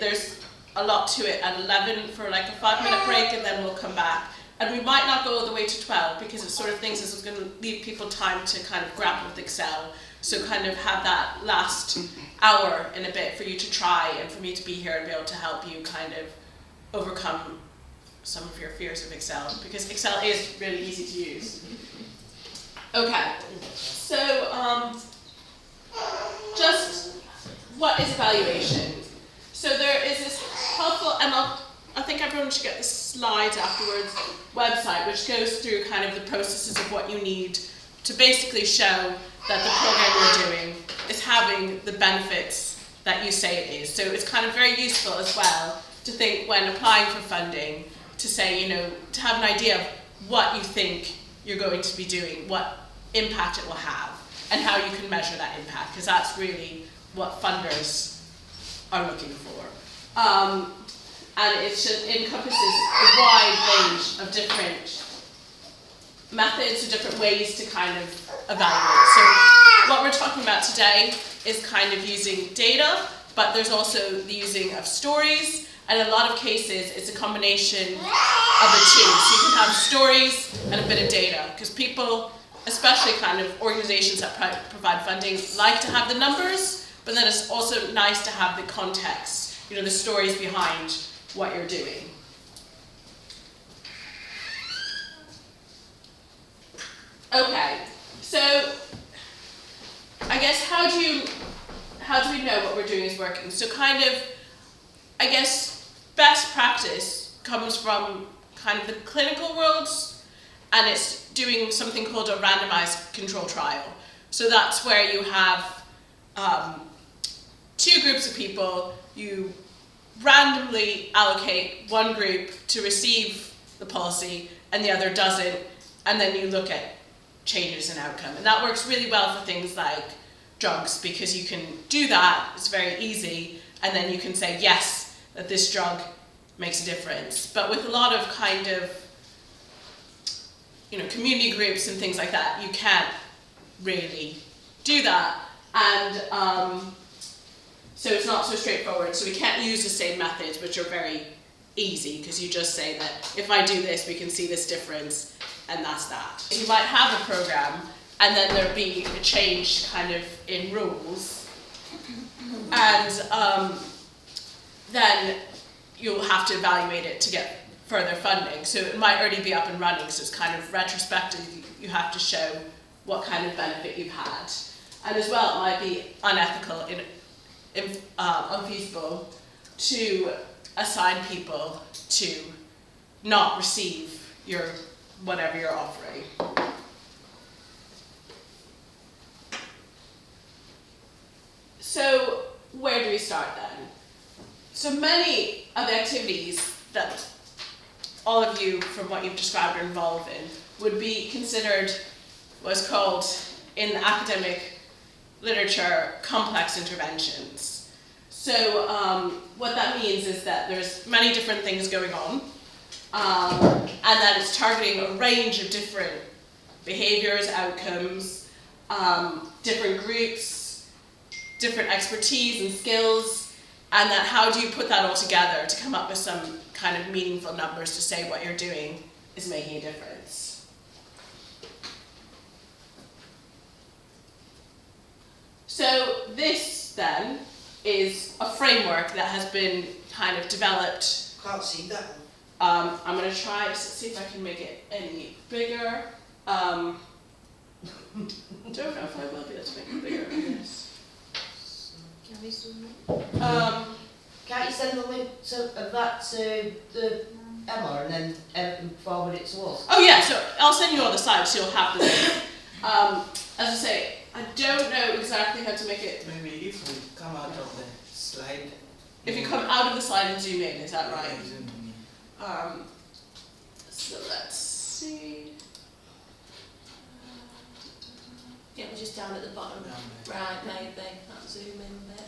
there's a lot to it at 11 for like a 5-minute break, and then we'll come back. And we might not go all the way to 12 because it sort of thinks this is going to leave people time to kind of grapple with Excel. So kind of have that last hour in a bit for you to try and for me to be here and be able to help you kind of overcome some of your fears of Excel, because Excel is really easy to use. Okay, so just what is evaluation? So there is this helpful, and I think everyone should get the slides afterwards, website, which goes through kind of the processes of what you need to basically show that the program you're doing is having the benefits that you say it is. So it's kind of very useful as well to think when applying for funding, to say, to have an idea of what you think you're going to be doing, what impact it will have, and how you can measure that impact, because that's really what funders are looking for. And it encompasses a wide range of different methods or different ways to kind of evaluate. So what we're talking about today is kind of using data, but there's also the using of stories, and in a lot of cases it's a combination of the two. So you can have stories and a bit of data, because people, especially kind of organizations that provide funding, like to have the numbers, but then it's also nice to have the context, the stories behind what you're doing. Okay, so I guess how do we know what we're doing is working? So kind of, I guess, best practice comes from kind of the clinical world, and it's doing something called a randomized control trial. So that's where you have 2 groups of people, you randomly allocate one group to receive the policy and the other doesn't, and then you look at changes in outcome. And that works really well for things like drugs, because you can do that, it's very easy, and then you can say yes, that this drug makes a difference. But with a lot of kind of community groups and things like that, you can't really do that, and so it's not so straightforward. So we can't use the same methods, which are very easy, because you just say that if I do this, we can see this difference, and that's that. You might have a program, and then there'll be a change kind of in rules, and then you'll have to evaluate it to get further funding. So it might already be up and running, so it's kind of retrospective. You have to show what kind of benefit you've had. And as well, it might be unethical, unfeasible to assign people to not receive whatever you're offering. So where do we start then? So many of the activities that all of you, from what you've described, are involved in would be considered what's called, in the academic literature, complex interventions. So what that means is that there's many different things going on, and that it's targeting a range of different behaviors, outcomes, different groups, different expertise and skills, and that how do you put that all together to come up with some kind of meaningful numbers to say what you're doing is making a difference. So this then is a framework that has been kind of developed. Can't see that one. I'm going to try to see if I can make it any bigger. Don't know if I will be able to make it bigger. Yes. Can we zoom Um, Can't you send the link of that to the Emma and then forward it to us? Oh yeah, so I'll send you all the slides so you'll have the link. As I say, I don't know exactly how to make it. Maybe if we come out of the slide. If you come out of the slide and zoom in, is that right? Yeah, zoom in. So let's see. Yeah, we're just down at the bottom. Down there. Right, maybe. That zoom in bit.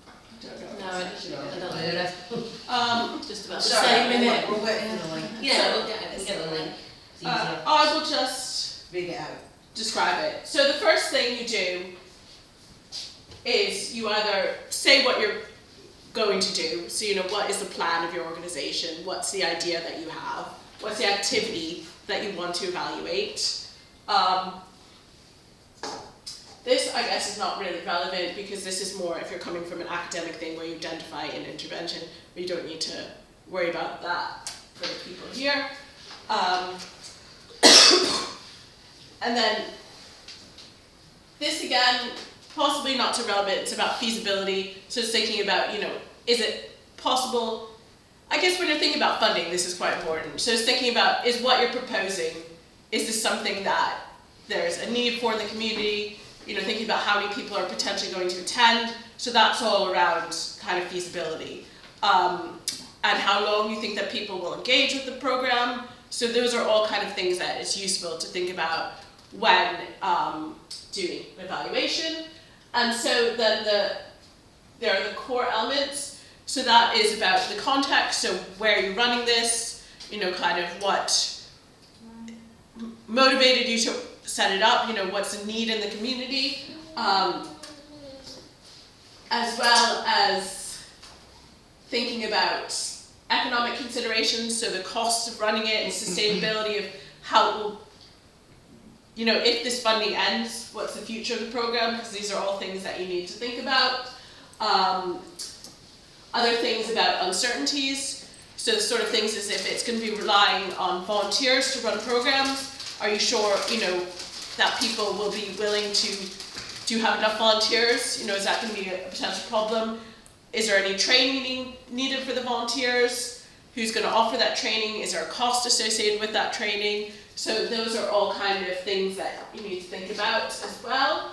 I don't know. No, actually, I don't know. Just about the Sorry, same, innit? we're waiting for the link. Yeah, we'll get it. We'll get the link. It's easier. I will just Read it out. describe it. So the first thing you do is you either say what you're going to do. So, you know, what is the plan of your organization? What's the idea that you have? What's the activity that you want to evaluate? This, I guess, is not really relevant because this is more if you're coming from an academic thing where you identify an intervention, but you don't need to worry about that for the people here. And then this again, possibly not so relevant, it's about feasibility. So it's thinking about, you know, is it possible? I guess when you're thinking about funding, this is quite important. So it's thinking about, is what you're proposing, is this something that there's a need for in the community? You know, thinking about how many people are potentially going to attend. So that's all around kind of feasibility. And how long you think that people will engage with the program. So those are all kind of things that it's useful to think about when doing an evaluation. And so then there are the core elements. So that is about the context, so where you're running this, you know, kind of what motivated you to set it up, you know, what's the need in the community, as well as thinking about economic considerations, so the costs of running it and sustainability of how it will, you know, if this funding ends, what's the future of the program, because these are all things that you need to think about. Other things about uncertainties, so the sort of things as if it's going to be relying on volunteers to run programs. Are you sure, you know, that people will be willing to have enough volunteers? You know, is that going to be a potential problem? Is there any training needed for the volunteers? Who's going to offer that training? Is there a cost associated with that training? So those are all kind of things that you need to think about as well.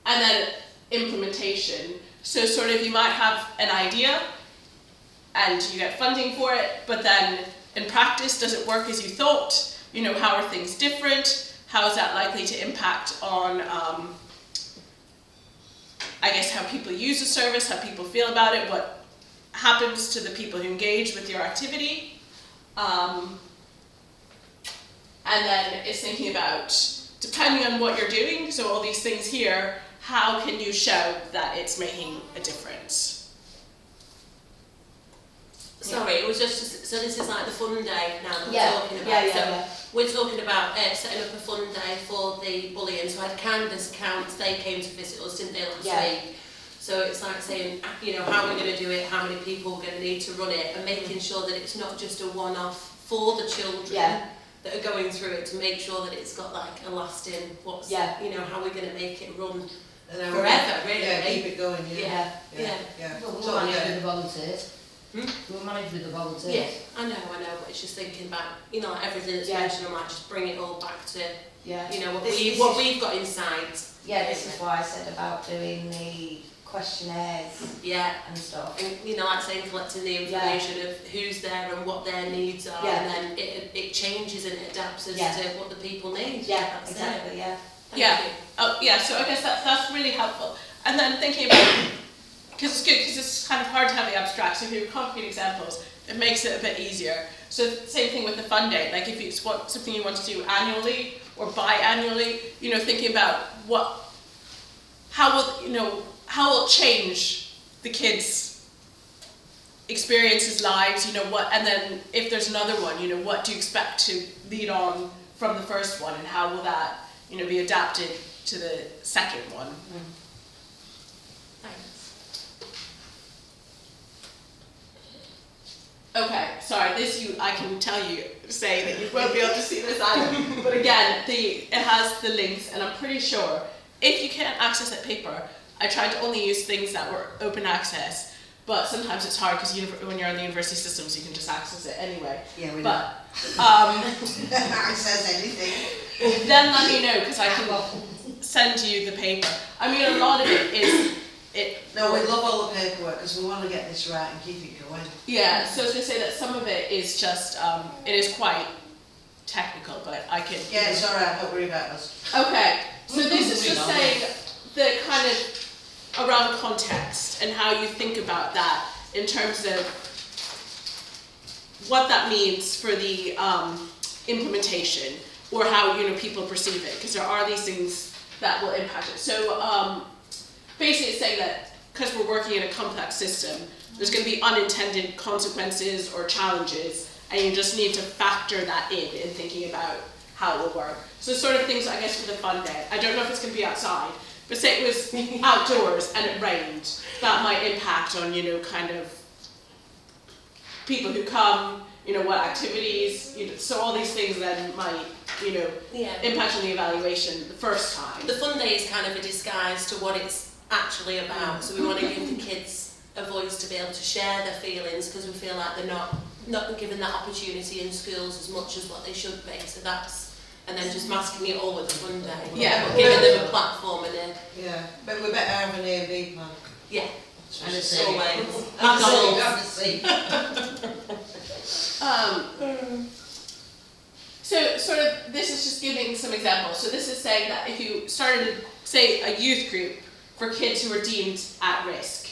And then implementation. So sort of you might have an idea and you get funding for it, but then in practice, does it work as you thought? You know, how are things different? How is that likely to impact on, I guess, how people use the service, how people feel about it, what happens to the people who engage with your activity? And then it's thinking about, depending on what you're doing, so all these things here, how can you show that it's making a difference? Sorry, it was just, so this is like the fun day now that Yeah, we're talking about. yeah. We're talking about setting up a fun day for the bullying. So I had Candace accounts, they came to visit us, didn't they, last week? So it's like saying, you know, how are we going to do it, how many people are going to need to run it, and making sure that it's not just a one-off for the children that are going through it, to make sure that it's got like a lasting, you know, how we're going to make it run forever, really. Yeah, keep it going, Yeah. Well, we'll Totally, manage with the volunteers. We'll manage with the volunteers. Yeah, I know, but it's just thinking about, you know, like everything that's mentioned, I might just bring it all back to, you know, what we've got inside. Yeah, this is why I said about doing the questionnaires and stuff. And, you know, like saying, collecting the information of who's there and what their needs are, and then it changes and it adapts as to what the people need. Yeah, That's exactly, it. So I guess that's really helpful. And then thinking about, because it's good, because it's kind of hard to have the abstract, so if you have concrete examples, it makes it a bit easier. So same thing with the fund day, like if it's something you want to do annually or biannually, you know, thinking about how will it change the kids' experiences, lives, you know, and then if there's another one, you know, what do you expect to lead on from the first one, and how will that, you know, be adapted to the second one? Okay, sorry, I can say that you won't be able to see this either, but again, it has the links, and I'm pretty sure if you can't access it paper, I tried to only use things that were open access, but sometimes it's hard because when you're on the university systems, you can just access it anyway. Yeah, we know. Access anything. Then let me know, because I can send you the paper. I mean, a lot of it is... No, we love all the paperwork because we want to get this right and keep it going. Yeah, so I was going to say that some of it is just, it is quite technical, but I can... Yeah, it's alright, don't worry about us. Okay, so this is just saying the kind of around context and how you think about that in terms of what that means for the implementation, or how, you know, people perceive it, because there are these things that will impact it. So basically it's saying that because we're working in a complex system, there's going to be unintended consequences or challenges, and you just need to factor that in thinking about how it will work. So sort of things, I guess, for the fun day. I don't know if it's going to be outside, but say it was outdoors and it rained, that might impact on, you know, kind of people who come, you know, what activities, you know, so all these things then might, you know, impact on the evaluation the first time. The fun day is kind of a disguise to what it's actually about. So we want to give the kids a voice to be able to share their feelings, because we feel like they're not given that opportunity in schools as much as what they should be. So that's, and then just masking it all with a fun day. Yeah. But giving them a platform and a, Yeah, but we better have an A and B plan. yeah, And a C. always. So sort of, this is just giving some examples. So this is saying that if you started, say, a youth group for kids who are deemed at risk,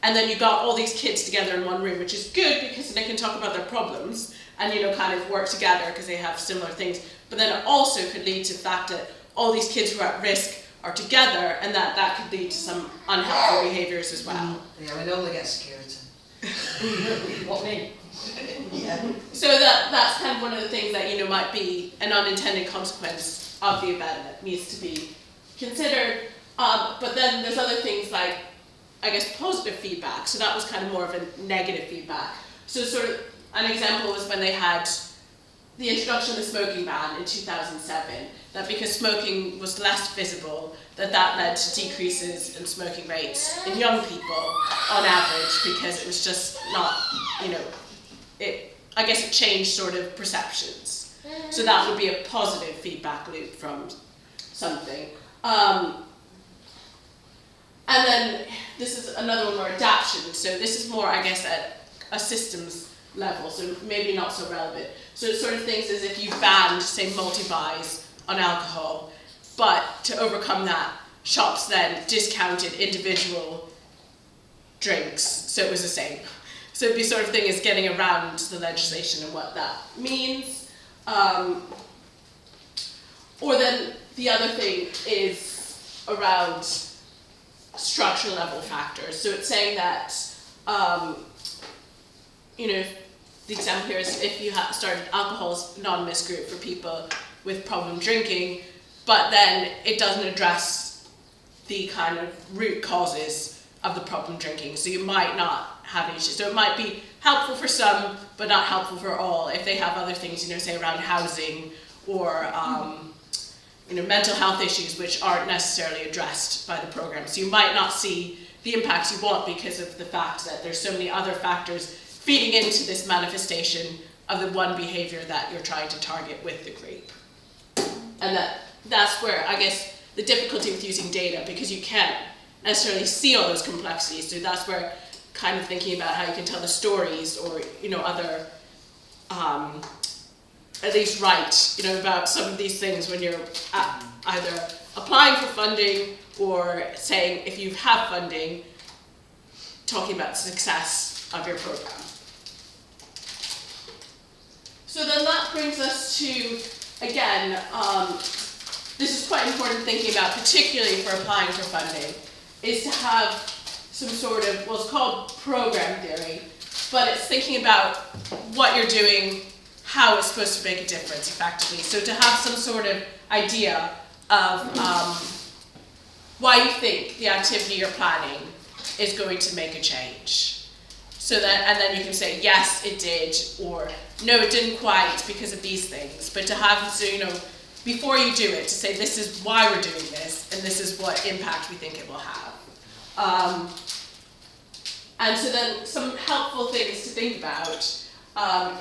and then you got all these kids together in one room, which is good because they can talk about their problems and, you know, kind of work together because they have similar things. But then it also could lead to the fact that all these kids who are at risk are together, and that could lead to some unhelpful behaviours as well. Yeah, we normally get security. What me? Yeah. So that's kind of one of the things that, you know, might be an unintended consequence of the event that needs to be considered. But then there's other things like, I guess, positive feedback. So that was kind of more of a negative feedback. So sort of an example was when they had the introduction of the smoking ban in 2007, that because smoking was less visible, that led to decreases in smoking rates in young people on average, because it was just not, you know, I guess it changed sort of perceptions. So that would be a positive feedback loop from something. And then this is another one more, adaptation. So this is more, I guess, at a systems level, so maybe not so relevant. So it sort of things as if you banned, say, multi-buys on alcohol, but to overcome that, shops then discounted individual drinks, so it was the same. So it'd be sort of thing as getting around the legislation and what that means. Or then the other thing is around structural level factors. So it's saying that, you know, the example here is if you started alcohol's anonymous group for people with problem drinking, but then it doesn't address the kind of root causes of the problem drinking. So you might not have issues. So it might be helpful for some, but not helpful for all. If they have other things, you know, say around housing or, you know, mental health issues which aren't necessarily addressed by the program. So you might not see the impacts you want because of the fact that there's so many other factors feeding into this manifestation of the one behavior that you're trying to target with the group. And that's where, I guess, the difficulty with using data, because you can't necessarily see all those complexities. So that's where kind of thinking about how you can tell the stories, or, you know, other, at least write, you know, about some of these things when you're either applying for funding or saying, if you have funding, talking about the success of your program. So then that brings us to, again, this is quite important thinking about, particularly for applying for funding, is to have some sort of what's called program theory, but it's thinking about what you're doing, how it's supposed to make a difference effectively. So to have some sort of idea of why you think the activity you're planning is going to make a change. So that, and then you can say, yes, it did, or no, it didn't quite because of these things. But to have, so, you know, before you do it, to say, this is why we're doing this, and this is what impact we think it will have. And so then some helpful things to think about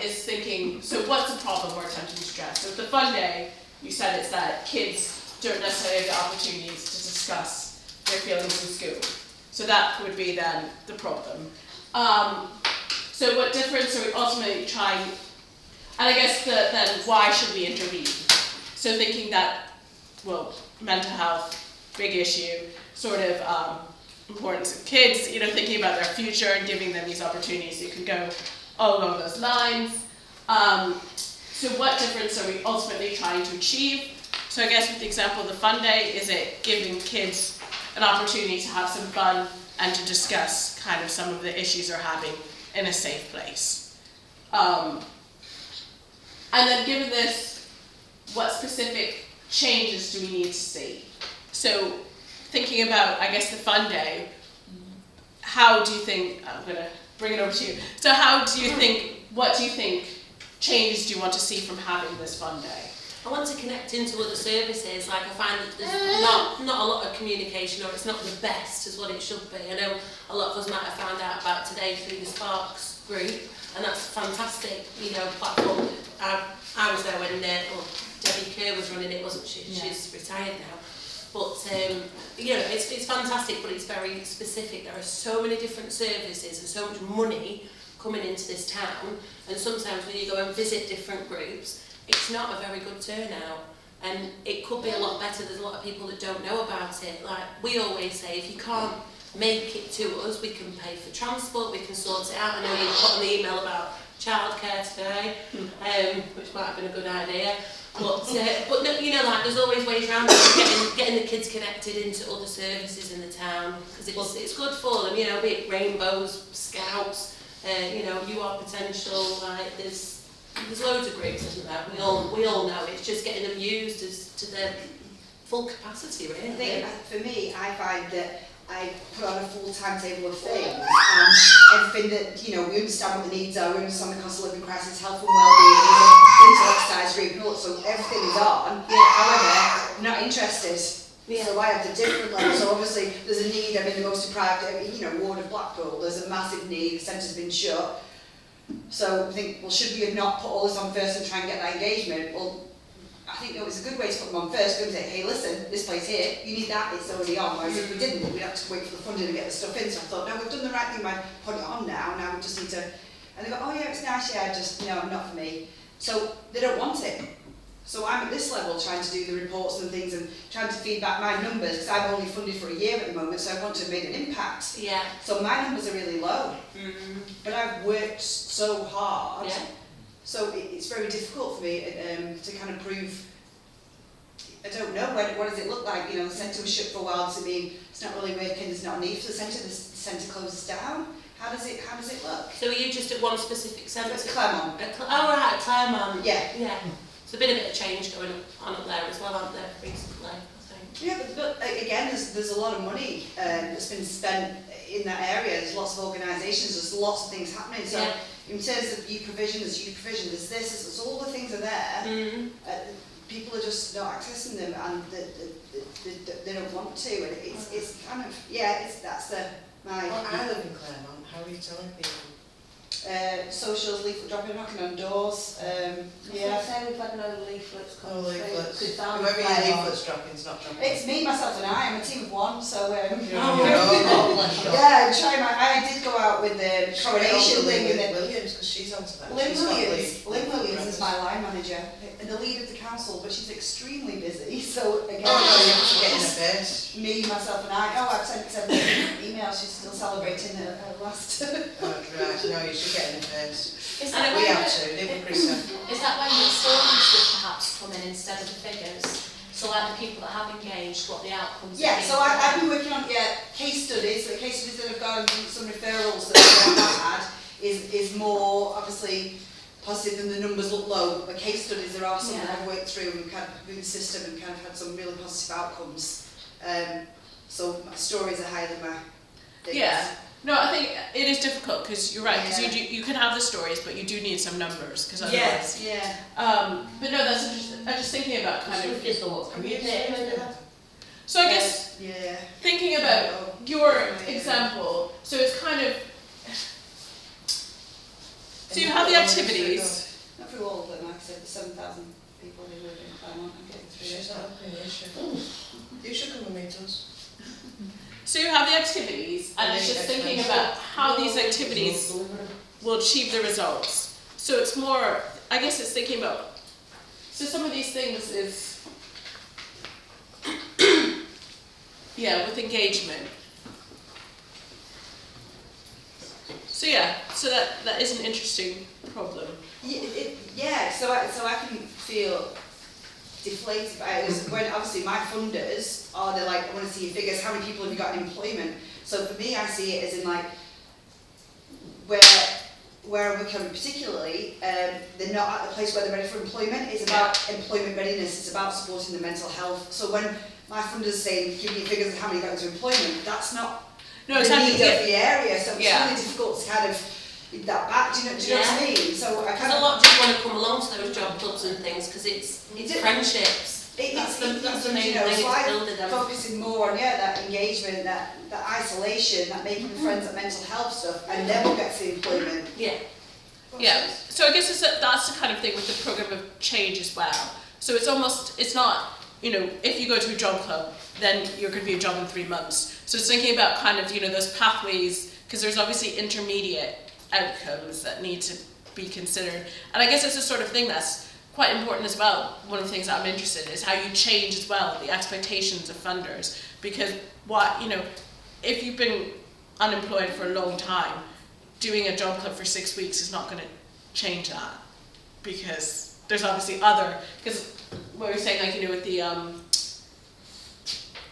is thinking, so what's the problem we're attempting to address? So with the fun day, you said it's that kids don't necessarily have the opportunities to discuss their feelings in school. So that would be then the problem. So what difference are we ultimately trying, and I guess then why should we intervene? So thinking that, well, mental health, big issue, sort of importance of kids, you know, thinking about their future and giving them these opportunities. So you can go all along those lines. So what difference are we ultimately trying to achieve? So I guess with the example of the fun day, is it giving kids an opportunity to have some fun and to discuss kind of some of the issues they're having in a safe place. And then given this, what specific changes do we need to see? So thinking about, I guess, the fun day, how do you think, I'm going to bring it over to you. So what do you think changes do you want to see from having this fun day? I want to connect into other services. Like, I find that there's not a lot of communication, or it's not the best as what it should be. I know a lot of us might have found out about today through the Sparks group, and that's a fantastic, platform. I was there when Debbie Kerr was running it, wasn't she? Yeah. She's retired now. But, it's fantastic, but it's very specific. There are so many different services and so much money coming into this town, and sometimes when you go and visit different groups, it's not a very good turnout, and it could be a lot better. There's a lot of people that don't know about it. Like we always say, if you can't make it to us, we can pay for transport, we can sort it out. I know you put on the email about childcare today, which might have been a good idea. But there's always ways around it, getting the kids connected into other services in the town, because it's good for them. Be it Rainbows, Scouts, You Are Potential. Like there's loads of groups, isn't there? We all know. It's just getting them used to their full capacity, really. I think for me, I find that I put on a full timetable of things, and everything that, we understand what the needs are, we understand the cost of living crisis, health and wellbeing, mental exercise group, and all, so everything is on. However, I'm not interested. So I have the different levels. So obviously there's a need. I'm in the most deprived, ward of Blackpool. There's a massive need. The centre's been shut. So I think, well, should we have not put all this on first and try and get that engagement? Well, I think it was a good way to put them on first. Go and say, hey, listen, this place here, you need that, it's already on. Whereas if we didn't, we'd have to wait for the funding to get the stuff in. So I thought, no, we've done the right thing by putting it on now. Now we just need to. And they go, oh yeah, it's nice, yeah, just, no, not for me. So they don't want it. So I'm at this level trying to do the reports and things and trying to feed back my numbers, because I'm only funded for a year at the moment, so I want to have made an impact. Yeah. So my numbers are really low. Mm-hmm. But I've worked so hard. Yeah. So it's very difficult for me to kind of prove. I don't know, what does it look like? The centre was shut for a while. Does it mean it's not really working, there's not a need for the centre, the centre closes down? How does it look? So are you just at one specific centre? So it's Claremont. Right, Claremont. Yeah. Yeah. So there's been a bit of change going on up there as well, aren't there, recently, I think? Yeah, but again, there's a lot of money that's been spent in that area. There's lots of organisations, there's lots of things happening. So in terms of youth provision, there's this, there's all the things are there. Mm-hmm. People are just not accessing them, and they don't want to, and it's kind of, that's my... Well, I live in Claremont, how are you telling people? Socials, leaflet dropping, knocking on doors. I say we've had no leaflets come Oh, through. leaflets. We've found Whoever your Claremont. leaflet's dropping's not dropping. It's me, myself and I. I'm a team of one, so Oh, yeah, I'm trying I did go out with the coronation thing and then Williams, because she's onto that. Lynn She's got Williams is my line manager and the lead of the council, but she's extremely busy. So again, Oh, no, you have to get in a face. me, myself and I. I've sent 7 emails. She's still celebrating her last. Oh, right, no, you should get in a face. Is that We when have to, didn't we, Krista? Is that when the stories would perhaps come in instead of the figures? So like the people that have engaged, what the outcomes Yeah, have been? so I've been working on case studies. So case studies that have gone, some referrals that I've had is more obviously positive than the numbers look low. But case studies, there are some that I've worked through and we've kind of through the system and kind of had some really positive outcomes. So my stories are higher than my things. Yeah. No, I think it is difficult because you're right, because you can have the stories, but you do need some numbers, because otherwise. Yeah. But no, that's interesting. I'm just thinking about kind of. Just thought, So I guess thinking about your example, so it's kind of. So you have the activities. Not through all of them, like I said, 7,000 people who live in Claremont. I'm getting through She's it. not helping you, should. You should come and meet us. So you have the activities, and it's just thinking about how these activities will achieve the results. So it's more, I guess it's thinking about, so some of these things is, with engagement. So so that is an interesting problem. So I can feel deflated by it was when obviously my funders are, they're like, I want to see your figures, how many people have you got in employment? So for me, I see it as in like, where we're coming particularly, they're not at the place where they're ready for employment. It's about employment readiness, it's about supporting the mental health. So when my funders say, give me figures of how many got into employment, that's not No, the exactly. need of the area, so it's Yeah. really difficult to kind of read that back, do you know what I mean? So I Because kind a of, lot just want to come along to those job clubs and things because it's friendships. That's the main you know, thing, so it's I'm building them. focusing more on, that engagement, that isolation, that making friends, that mental health stuff, and then we'll get to the employment. Yeah. Yeah, so I guess that's the kind of thing with the program of change as well. So it's not, if you go to a job club, then you're going to be a job in 3 months. So it's thinking about kind of, those pathways, because there's obviously intermediate outcomes that need to be considered. And I guess it's a sort of thing that's quite important as well. One of the things that I'm interested in is how you change as well the expectations of funders. Because if you've been unemployed for a long time, doing a job club for 6 weeks is not going to change that, because there's obviously because what we were saying, like, with the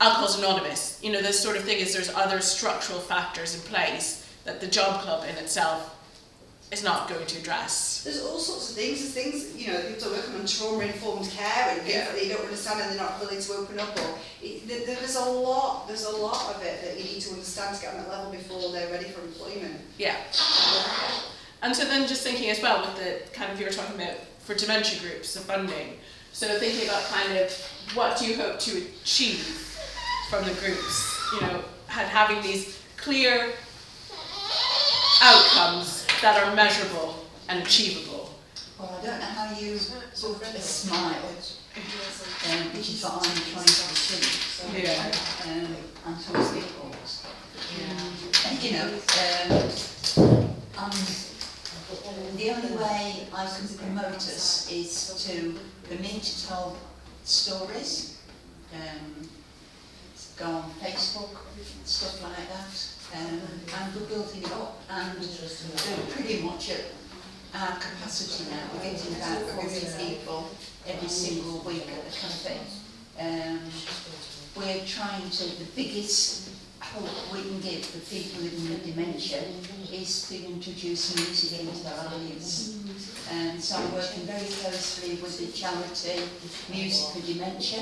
Alcohol's Anonymous, this sort of thing is there's other structural factors in place that the job club in itself is not going to address. There's all sorts of things, people are working on trauma-informed care and things that they don't understand and they're not willing to open up, or there's a lot of it that you need to understand to get on that level before they're ready for employment. Yeah. And so then just thinking as well with the kind of, you were talking about for dementia groups, the funding, so thinking about kind of what do you hope to achieve from the groups, and having these clear outcomes that are measurable and achievable. Well, I don't know how you sort of smile, which is what I'm trying to achieve. Yeah. And to people. The only way I can promote us is for me to tell stories, go on Facebook, stuff like that. And we're building it up, and we're pretty much at our capacity now. We're getting about 40 people every single week at the cafe. We're trying the biggest hope we can give for people living with dementia is to introduce music into their lives. And so I'm working very closely with the charity Music for Dementia,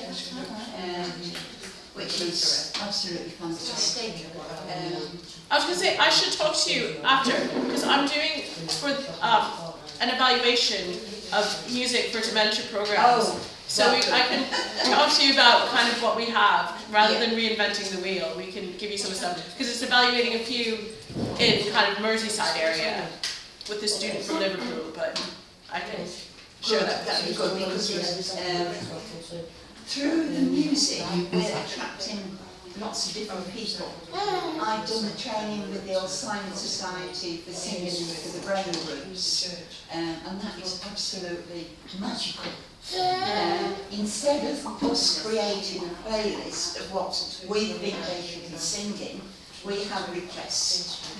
which is absolutely fantastic. I was going to say, I should talk to you after, because I'm doing for an evaluation of music for dementia programs. Oh, so I can talk to you about kind of what we have, rather than reinventing the wheel. We can give you some stuff, because it's evaluating a few in kind of Merseyside area with a student from Liverpool, but I can share that. That'd be good, because through the music we're attracting lots of different people. I've done the training with the Alzheimer's Society for singing for the brain groups, and that is absolutely magical. Instead of us creating a playlist of what we think they should be singing, we have requests.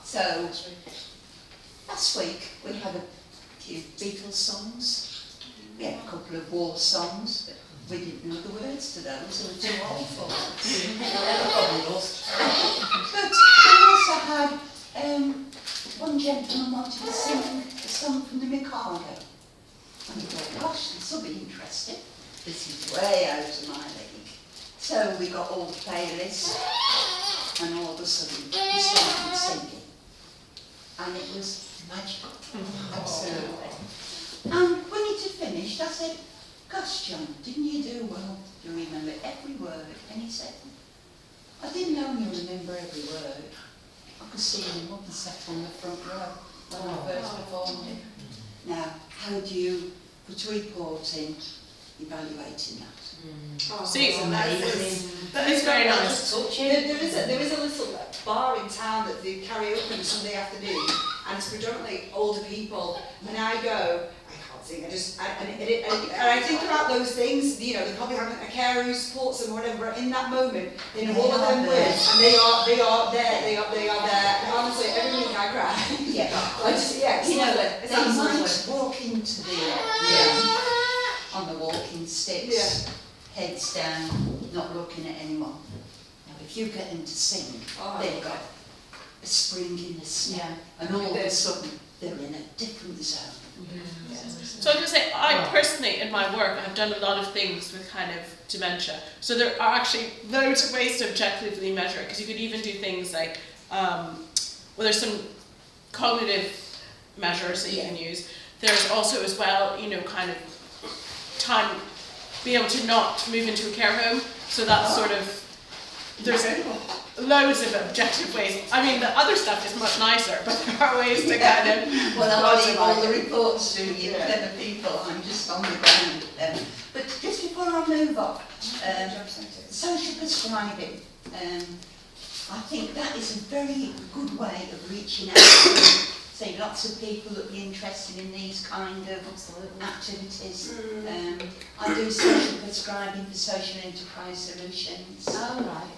So last week we had a few Beatles songs, we had a couple of war songs, but we didn't know the words to those, so we were too awful. But we also had one gentleman wanted to sing a song from the Mikado. And we thought, gosh, this will be interesting. This is way out of my league. So we got all the playlists, and all of a sudden we started singing. And it was magical, absolutely. And when it had finished, I said, gosh, John, didn't you do well? You remember every word. And he said, I didn't only remember every word. I could see him up and sat on the front row when I first performed it. Now, how do you put a report in evaluating that? See, that is very nice. There is a little bar in town that they carry open Sunday afternoon, and it's predominantly older people. And I go, I can't sing. And I think about those things. They probably have a carer who supports them or whatever. But in that moment, they know all of them words, and they are there. They are there. And honestly, every week I cry. Yeah. It's They absolutely. might walk into the on the walking sticks, heads down, not looking at anyone. Now, if you get them to sing, they've got a spring in the step, and all of a sudden they're in a different zone. So I was going to say, I personally, in my work, have done a lot of things with kind of dementia. So there are actually loads of ways to objectively measure it, because you could even do things like, well, there's some cognitive measures that you can use. There's also as well, you know, kind of time, be able to not move into a care home. So that's sort of, there's loads of objective ways. I mean, the other stuff is much nicer, but there are ways to kind of... Well, I'll leave all the reports to you, clever people, I'm just on the ground. But just before I move on, social prescribing, I think that is a very good way of reaching out to, say, lots of people that be interested in these kind of activities. I do social prescribing for social enterprise solutions. Oh, right.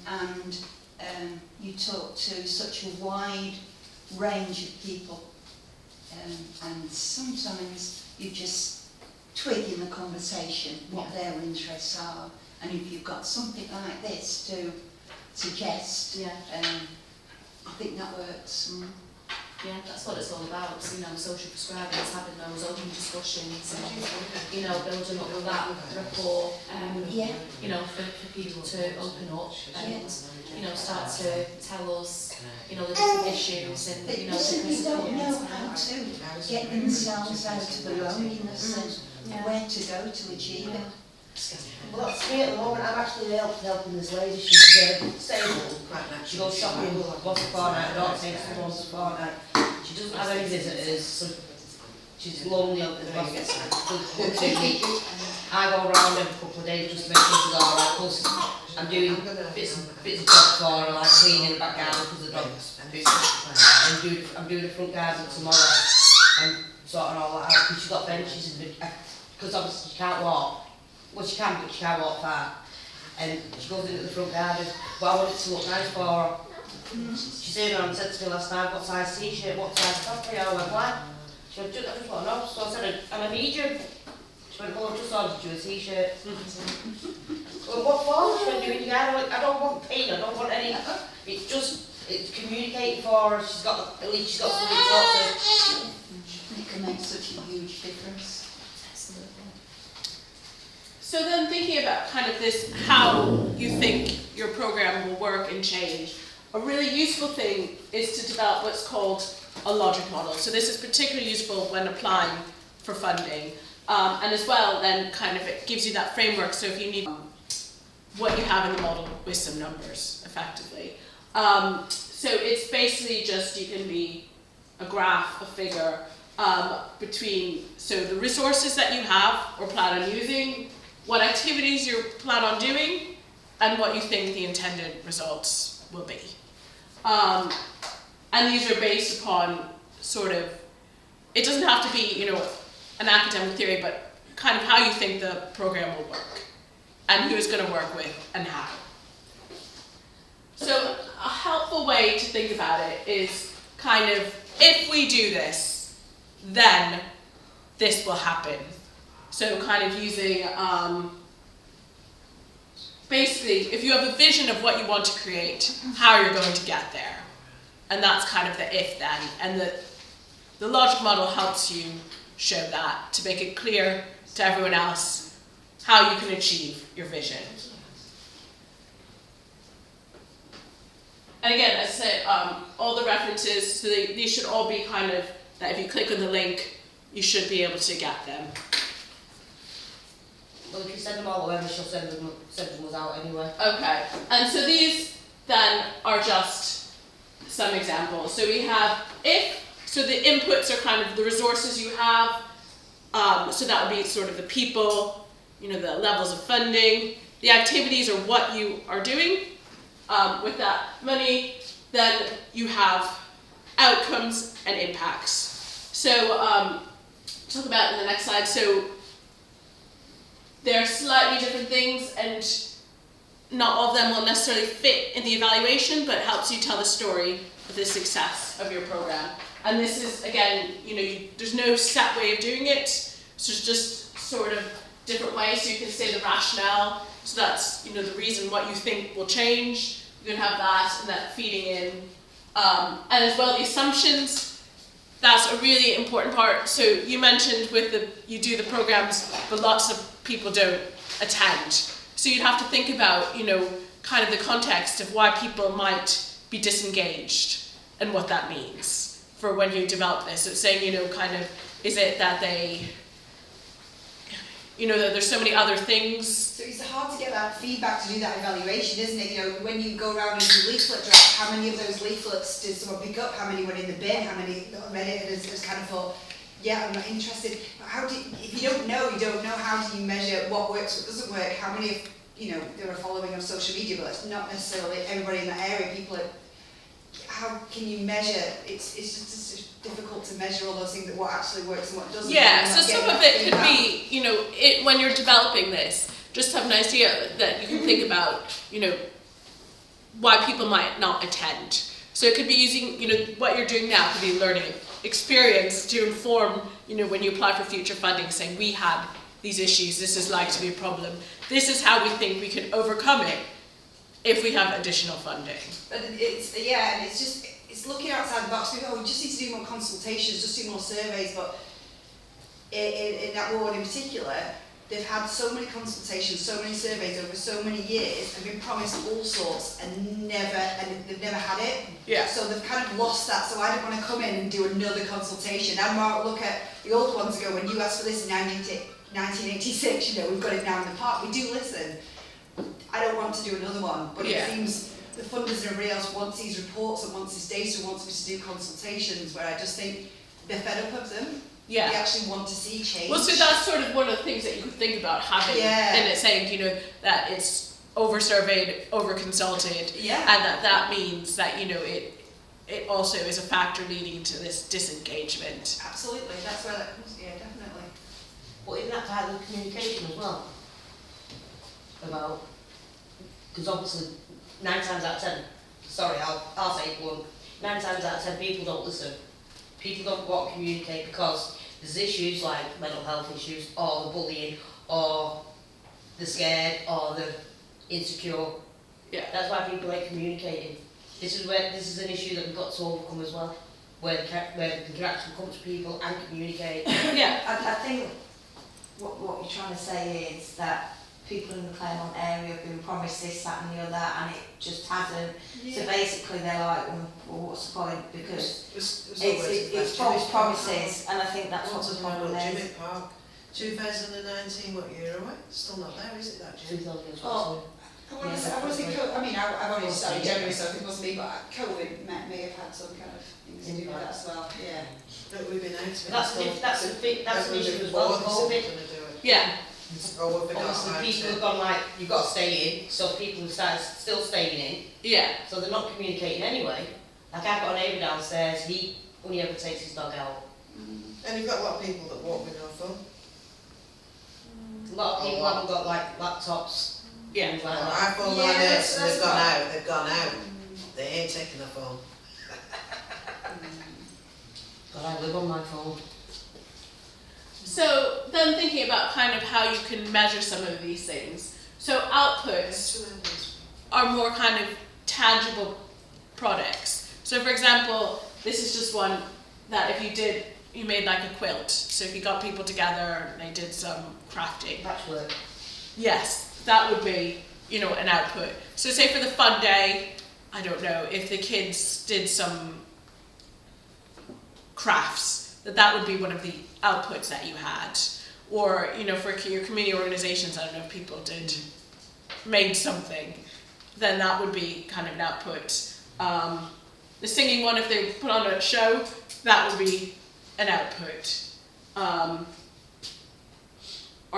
And you talk to such a wide range of people, and sometimes you just twig in the conversation what their interests are, and if you've got something like this to suggest, I think that works. Yeah, that's what it's all about, you know, social prescribing is having those open discussions and, you know, building up that rapport, you know, for people to open up and, you know, start to tell us, you know, the different issues and, But you know, they simply different don't know supports. how to get themselves out of the loneliness and where to go to achieve it. Well, that's me at the moment. I'm actually helping this lady. She's disabled. She goes shopping once a fortnight. I don't think so once a fortnight. She doesn't have any visitors, so she's lonely on the last for 2 weeks. I go around every couple of days just to make sure she's alright. Plus, I'm doing bits of jobs for her, like cleaning the back garden because the dog's poop. I'm doing the front garden tomorrow and sorting all that out because she's got benches because obviously she can't walk. Well, she can, but she can't walk far. And she goes into the front garden. But I want it to look nice for her. She turned around and said to me last night, what size t-shirt, what size top are you? I went, why? She went, I just want to know. So I said, and I need you. She went, well, I just ordered you a t-shirt. Well, what for? She went, doing your garden. I went, I don't want pain, I don't want any. It's just, it's communicating for her. She's got, at least she's got something to talk to. It can make such a huge difference. So then thinking about kind of this, how you think your program will work and change, a really useful thing is to develop what's called a logic model. So this is particularly useful when applying for funding. And as well, then kind of it gives you that framework. So if you need what you have in the model with some numbers, effectively. So it's basically just, you can be a graph, a figure, between, so the resources that you have or plan on using, what activities you plan on doing, and what you think the intended results will be. And these are based upon sort of, it doesn't have to be, you know, an academic theory, but kind of how you think the program will work, and who it's going to work with, and how. So a helpful way to think about it is kind of, if we do this, then this will happen. So kind of using, basically, if you have a vision of what you want to create, how you're going to get there. And that's kind of the if then. And the logic model helps you show that, to make it clear to everyone else how you can achieve your vision. And again, as I said, all the references, so these should all be kind of, that if you click on the link, you should be able to get them. Well, if you send them all away, she'll send them out anyway. Okay, and so these then are just some examples. So we have so the inputs are kind of the resources you have. So that would be sort of the people, you know, the levels of funding. The activities are what you are doing with that money. Then you have outcomes and impacts. So talk about in the next slide. So they're slightly different things, and not all of them will necessarily fit in the evaluation, but it helps you tell the story of the success of your program. And this is, again, you know, there's no set way of doing it, so it's just sort of different ways. So you can say the rationale, so that's, you know, the reason what you think will change. You can have that and that feeding in. And as well, the assumptions, that's a really important part. So you mentioned you do the programs, but lots of people don't attend. So you'd have to think about, you know, kind of the context of why people might be disengaged and what that means for when you develop this. So it's saying, you know, kind of, is it that they, you know, that there's so many other things. So it's hard to get that feedback to do that evaluation, isn't it? You know, when you go around and do leaflet drop, how many of those leaflets did someone pick up? How many went in the bin? How many read it and has kind of thought, yeah, I'm not interested. But if you don't know, how do you measure what works, what doesn't work? How many of, you know, they were following on social media, but it's not necessarily everybody in that area. How can you measure? It's just difficult to measure all those things, that what actually works and what doesn't. Yeah, so some of it could be, you know, when you're developing this, just have an idea that you can think about, you know, why people might not attend. So it could be using, you know, what you're doing now could be learning experience to inform, you know, when you apply for future funding, saying we had these issues, this is likely to be a problem, this is how we think we can overcome it if we have additional funding. But it's looking outside the box. We just need to do more consultations, just do more surveys. But in that ward in particular, they've had so many consultations, so many surveys over so many years, and been promised all sorts, and they've never had it. Yeah. So they've kind of lost that. So I don't want to come in and do another consultation. I'd more look at the old ones ago, when you asked for this in 1986. You know, we've got it now in the park. We do listen. I don't want to do another one, but Yeah. it seems the funders and everybody else wants these reports and wants this data and wants me to do consultations, where I just think they're fed up of them. Yeah. They actually want to see change. Well, so that's sort of one of the things that you could think about having, and it's saying, you know, that it's over-surveyed, over-consulted, Yeah. and that means that, you know, it also is a factor leading to this disengagement. Absolutely, that's where that comes. Yeah, definitely. But in that type of communication as well, about, because obviously 9 times out of 10, sorry, I'll say it blunt, 9 times out of 10 people don't listen. People don't want to communicate because there's issues like mental health issues, or the bullying, or the scared, or the insecure. Yeah. That's why people ain't communicating. This is an issue that we've got to overcome as well, where they can actually come to people and communicate. Yeah. I think what you're trying to say is that people in the Claremont area have been promised this, that and the other, and it just hasn't. Yeah. So basically they're like, well, what's the point? Because It's it's false promises, and I think that's what the What's problem is. Jimmy Park, 2019, what year away? Still not there, is it, that Jim? 2012. Oh, I was in COVID. I mean, I've only started in January, so it wasn't me, but COVID may have had some kind of things to do with that as well. Yeah. But we've been out of it. That's an issue as well, COVID. Yeah. Oh, we've got Obviously people have gone like, you've got to stay in, so people have started still staying in, Yeah. so they're not communicating anyway. Like I've got a neighbour downstairs, he only ever takes his dog out. And you've got a lot of people that walk with no phone. A lot of people haven't got like laptops, Yeah. things like Well, that. I phoned my Yeah, mates and that's they've gone out. They ain't taking the phone. But I live on my phone. So then thinking about kind of how you can measure some of these things. So outputs are more kind of tangible products. So for example, this is just one that if you made like a quilt. So if you got people together and they did some crafting. Patchwork. Yes, that would be, you know, an output. So say for the fun day, I don't know, if the kids did some crafts, that would be one of the outputs that you had. Or, you know, for your community organizations, I don't know, if people made something, then that would be kind of an output. The singing one, if they put on a show, that would be an output. Or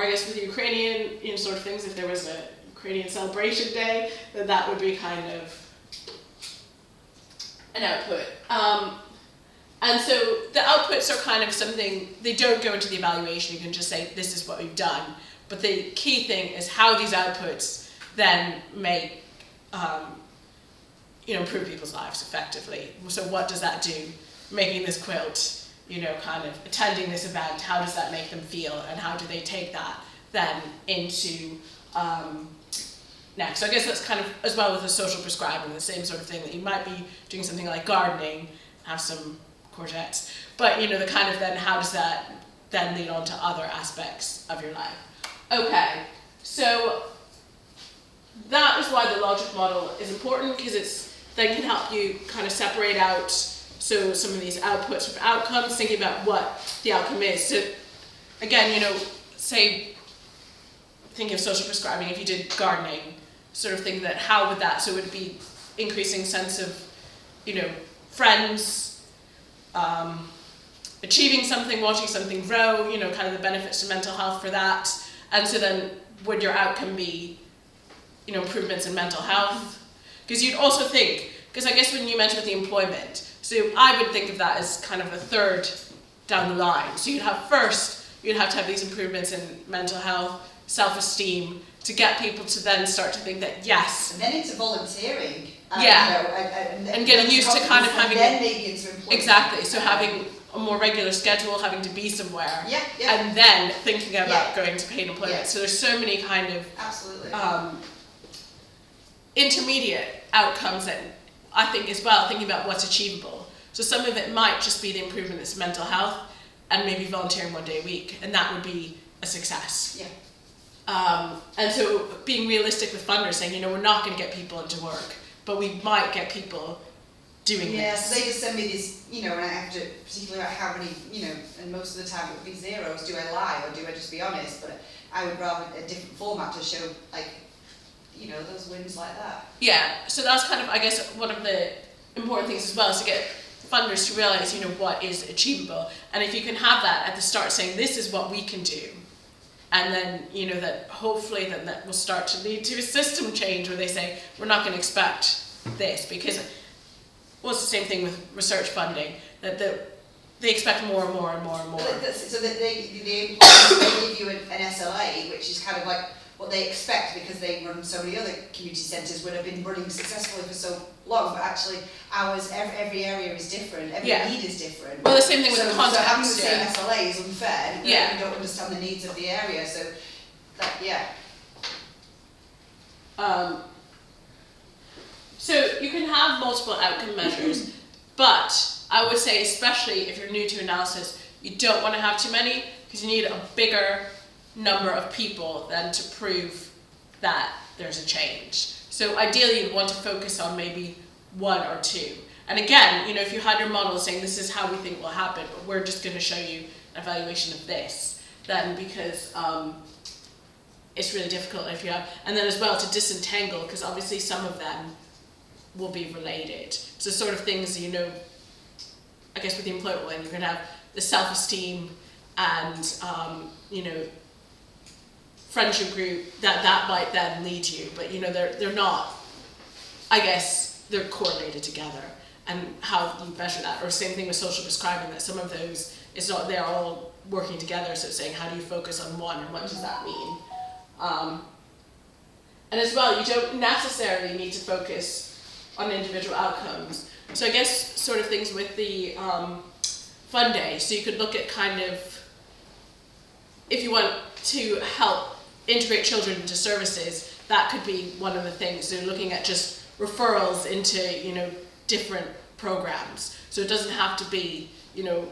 I guess with Ukrainian, you know, sort of things, if there was a Ukrainian celebration day, then that would be kind of an output. And so the outputs are kind of something, they don't go into the evaluation, you can just say this is what we've done. But the key thing is how these outputs then make, you know, improve people's lives effectively. So what does that do? Making this quilt, you know, kind of attending this event, how does that make them feel, and how do they take that then into next. So I guess that's kind of, as well with the social prescribing, the same sort of thing, that you might be doing something like gardening, have some courgettes, but you know, the kind of then, how does that then lead on to other aspects of your life? Okay, so that is why the logic model is important, because it's then can help you kind of separate out, so some of these outputs from outcomes, thinking about what the outcome is. So again, you know, say, think of social prescribing, if you did gardening, sort of thing that, how would that, so it would be increasing sense of, you know, friends, achieving something, watching something grow, you know, kind of the benefits to mental health for that. And so then would your outcome be, you know, improvements in mental health? Because you'd also think, because I guess when you mentioned with the employment, so I would think of that as kind of a third down the line. So you'd have first, you'd have to have these improvements in mental health, self-esteem, to get people to then start to think that yes. And then into volunteering. Yeah. You know, And getting used to kind of having, then maybe into employment. exactly, so having a more regular schedule, having to be somewhere, Yeah, yeah. and then thinking about Yeah. going to paid employment. Yeah. So there's so many kind of Absolutely. intermediate outcomes that I think as well, thinking about what's achievable. So some of it might just be the improvement in mental health and maybe volunteering 1 day a week, and that would be a success. Yeah. And so being realistic with funders, saying, you know, we're not going to get people into work, but we might get people doing Yeah, this. so they just send me this, you know, and I have to, particularly about how many, you know, and most of the time it would be zeros, do I lie or do I just be honest? But I would rather a different format to show, like, you know, those wins like that. Yeah, so that's kind of, I guess, one of the important things as well, is to get funders to realize, you know, what is achievable. And if you can have that at the start, saying this is what we can do, and then, you know, that hopefully then that will start to lead to a system change where they say, we're not going to expect this, because, well, it's the same thing with research funding, that they expect more and more and more and more. So that the employers, they give you an SLA, which is kind of like what they expect, because they run so many other community centres would have been running successfully for so long, but actually ours, every area is different, every Yeah. need is different. Well, the same thing with So the context. having the same Yeah. SLA is unfair, Yeah. you don't understand the needs of the area, so that, yeah. So you can have multiple outcome measures, but I would say, especially if you're new to analysis, you don't want to have too many, because you need a bigger number of people then to prove that there's a change. So ideally you'd want to focus on maybe 1 or 2. And again, you know, if you had your model saying this is how we think will happen, but we're just going to show you an evaluation of this, then because it's really difficult if you have, and then as well to disentangle, because obviously some of them will be related. So sort of things, you know, I guess with the employment one, you're going to have the self-esteem and, you know, friendship group, that might then lead you, but you know, they're not, I guess, they're correlated together, and how you measure that. Or same thing with social prescribing, that some of those, it's not, they're all working together, so it's saying how do you focus on one and what does that mean? And as well, you don't necessarily need to focus on individual outcomes. So I guess sort of things with the fun day, so you could look at kind of, if you want to help integrate children into services, that could be one of the things. So looking at just referrals into, you know, different programs. So it doesn't have to be, you know,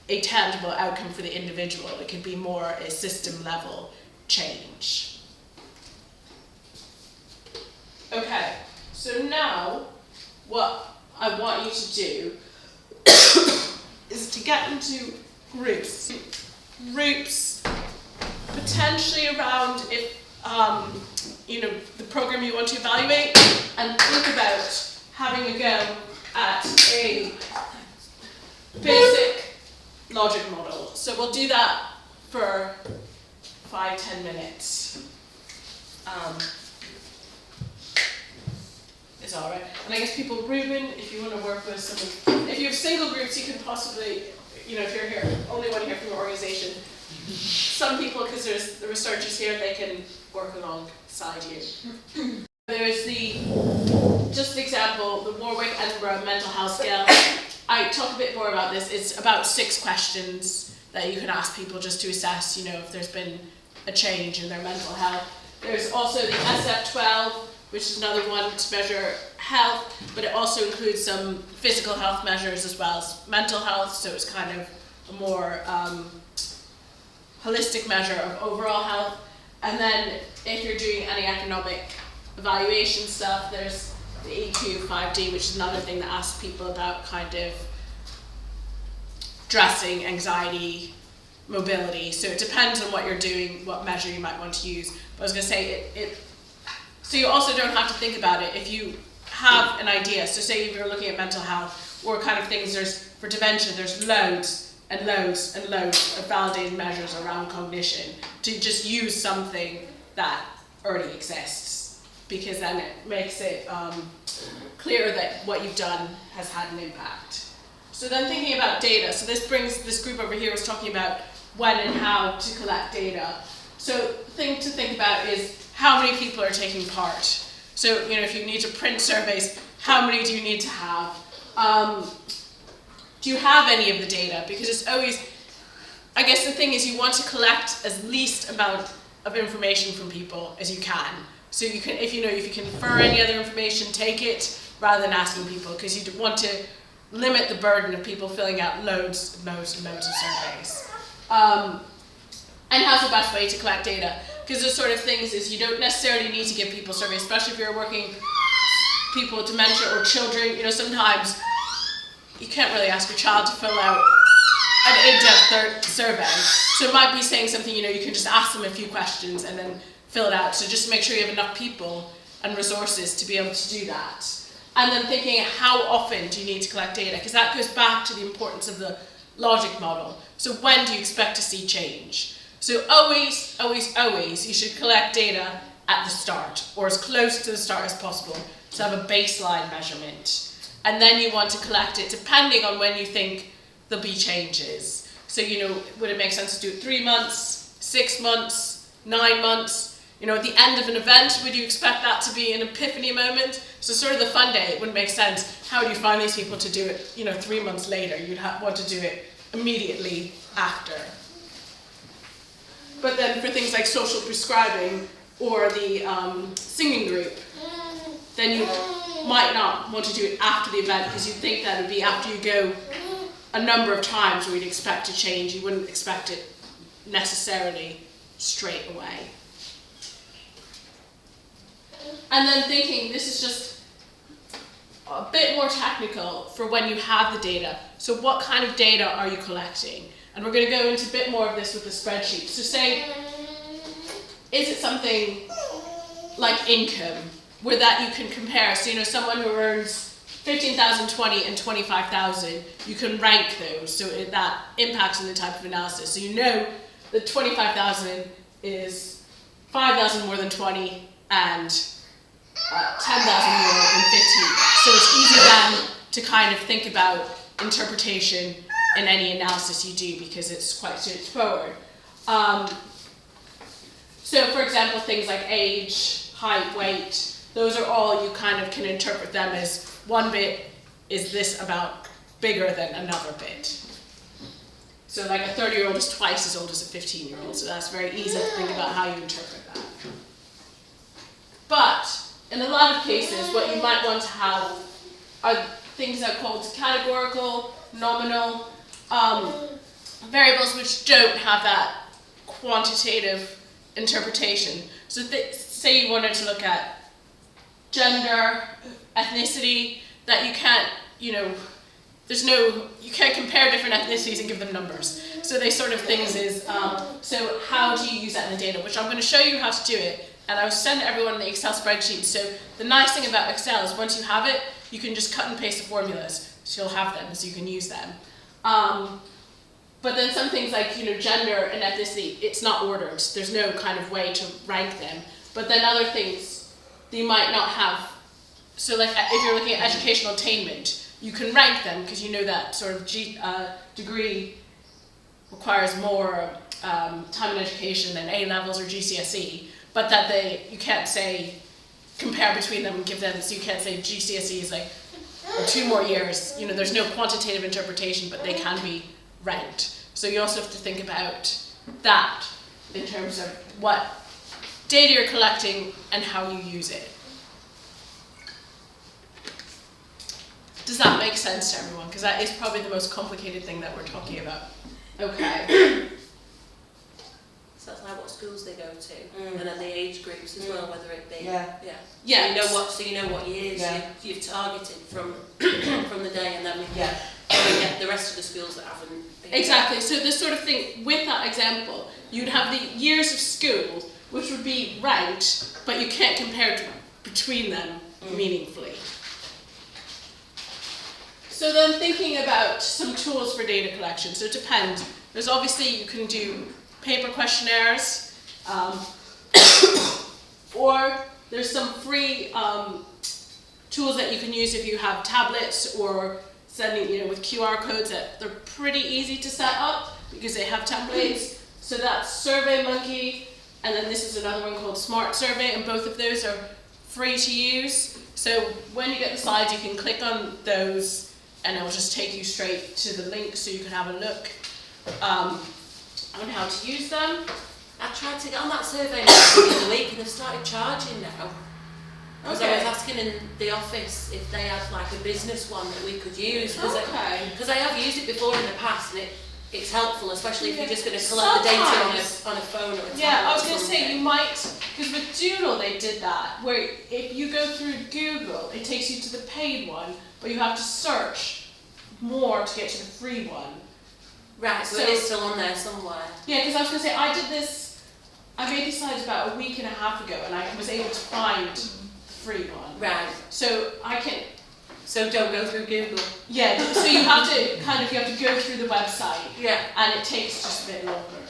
a tangible outcome for the individual. It could be more a system level change. Okay, so now what I want you to do is to get into groups. Groups potentially around if you know, the program you want to evaluate, and think about having a go at a basic logic model. So we'll do that for 5-10 minutes. Is all right. And I guess people, Ruben, if you want to work with someone, if you have single groups, you can possibly, you know, if you're here, only one here from your organization, some people, because there's the researchers here, they can work alongside you. There's just an example, the Warwick Edinburgh Mental Health Scale. I talk a bit more about this. It's about 6 questions that you can ask people just to assess, you know, if there's been a change in their mental health. There's also the SF-12, which is another one to measure health, but it also includes some physical health measures as well as mental health, so it's kind of a more holistic measure of overall health. And then if you're doing any economic evaluation stuff, there's the EQ5D, which is another thing that asks people about kind of dressing, anxiety, mobility. So it depends on what you're doing, what measure you might want to use. But I was going to say, so you also don't have to think about it if you have an idea. So say if you're looking at mental health or kind of things, for dementia, there's loads and loads and loads of validated measures around cognition, to just use something that already exists, because then it makes it clear that what you've done has had an impact. So then thinking about data, so this group over here was talking about when and how to collect data. So the thing to think about is how many people are taking part. So, you know, if you need to print surveys, how many do you need to have? Do you have any of the data? Because it's always, I guess the thing is you want to collect as least amount of information from people as you can. So you can, if you can infer any other information, take it rather than asking people, because you want to limit the burden of people filling out loads and loads and loads of surveys. And how's the best way to collect data? Because those sort of things is you don't necessarily need to give people surveys, especially if you're working people with dementia or children. You know, sometimes you can't really ask your child to fill out an in-depth survey. So it might be saying something, you know, you can just ask them a few questions and then fill it out. So just make sure you have enough people and resources to be able to do that. And then thinking, how often do you need to collect data? Because that goes back to the importance of the logic model. So when do you expect to see change? So always, always, always, you should collect data at the start, or as close to the start as possible, to have a baseline measurement. And then you want to collect it depending on when you think there'll be changes. So, you know, would it make sense to do it 3 months, 6 months, 9 months? You know, at the end of an event, would you expect that to be an epiphany moment? So sort of the fun day, it wouldn't make sense. How would you find these people to do it, you know, 3 months later? You'd want to do it immediately after. But then for things like social prescribing or the singing group, then you might not want to do it after the event, because you'd think that would be after you go a number of times where you'd expect to change. You wouldn't expect it necessarily straight away. And then thinking, this is just a bit more technical for when you have the data. So what kind of data are you collecting? And we're going to go into a bit more of this with the spreadsheet. So say, is it something like income, where that you can compare? So, you know, someone who earns 15,000, 20, and 25,000, you can rank those. So that impacts on the type of analysis. So you know that 25,000 is 5,000 more than 20 and 10,000 more than 15. So it's easy then to kind of think about interpretation in any analysis you do, because it's quite straightforward. So for example, things like age, height, weight, those are all, you kind of can interpret them as one bit is this about bigger than another bit. So like a 30-year-old is twice as old as a 15-year-old, so that's very easy to think about how you interpret that. But in a lot of cases, what you might want to have are things that are called categorical, nominal, variables which don't have that quantitative interpretation. So say you wanted to look at gender, ethnicity, that you can't, you know, you can't compare different ethnicities and give them numbers. So they sort of things is, so how do you use that in the data? Which I'm going to show you how to do it, and I will send everyone the Excel spreadsheet. So the nice thing about Excel is once you have it, you can just cut and paste the formulas. So you'll have them, so you can use them. But then some things like, you know, gender and ethnicity, it's not ordered. There's no kind of way to rank them. But then other things that you might not have. So like if you're looking at educational attainment, you can rank them because you know that sort of degree requires more time in education than A-levels or GCSE, but that you can't say compare between them and give them, so you can't say GCSE is like, or for 2 more years. You know, there's no quantitative interpretation, but they can be rent. So you also have to think about that in terms of what data you're collecting and how you use it. Does that make sense to everyone? Because that is probably the most complicated thing that we're talking about. Okay. So that's like what schools they go to, and then the age groups as well, whether it be Yeah. Yeah. So you know what years Yeah. you've targeted from from the day, and then we Yeah. get the rest of the schools that haven't been. Exactly. So this sort of thing, with that example, you'd have the years of school, which would be ranked, but you can't compare between them meaningfully. So then thinking about some tools for data collection. So it depends. There's obviously, you can do paper questionnaires, or there's some free tools that you can use if you have tablets or sending, you know, with QR codes that they're pretty easy to set up because they have templates. So that's SurveyMonkey, and then this is another one called Smart Survey, and both of those are free to use. So when you get the slides, you can click on those and it will just take you straight to the link so you can have a look on how to use them. I tried to get on that survey the other week, and they've started charging now. Because I was asking in the office if they had like a business one that we could use. Because I have used it before in the past, and it's helpful, especially if you're just going to collect the data on a phone or a tablet. Yeah, I was going to say you might, because with Doodle they did that, where if you go through Google, it takes you to the paid one, but you have to search more to get to the free one. Right, so it is still on there somewhere. Yeah, because I was going to say, I made these slides about a week and a half ago, and I was able to find the free one. Right. So I can... So don't go through Google. Yeah, so you have to go through the website. Yeah. And it takes just a bit longer.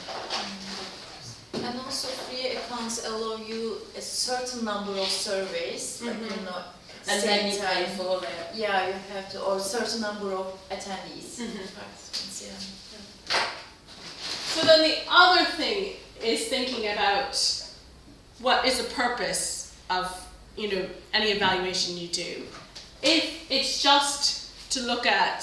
And also free accounts allow you a certain number of surveys, but you're not And then you pay for it. Yeah, you have to, or a certain number of attendees. Participants, Yeah. So then the other thing is thinking about what is the purpose of, you know, any evaluation you do. If it's just to look at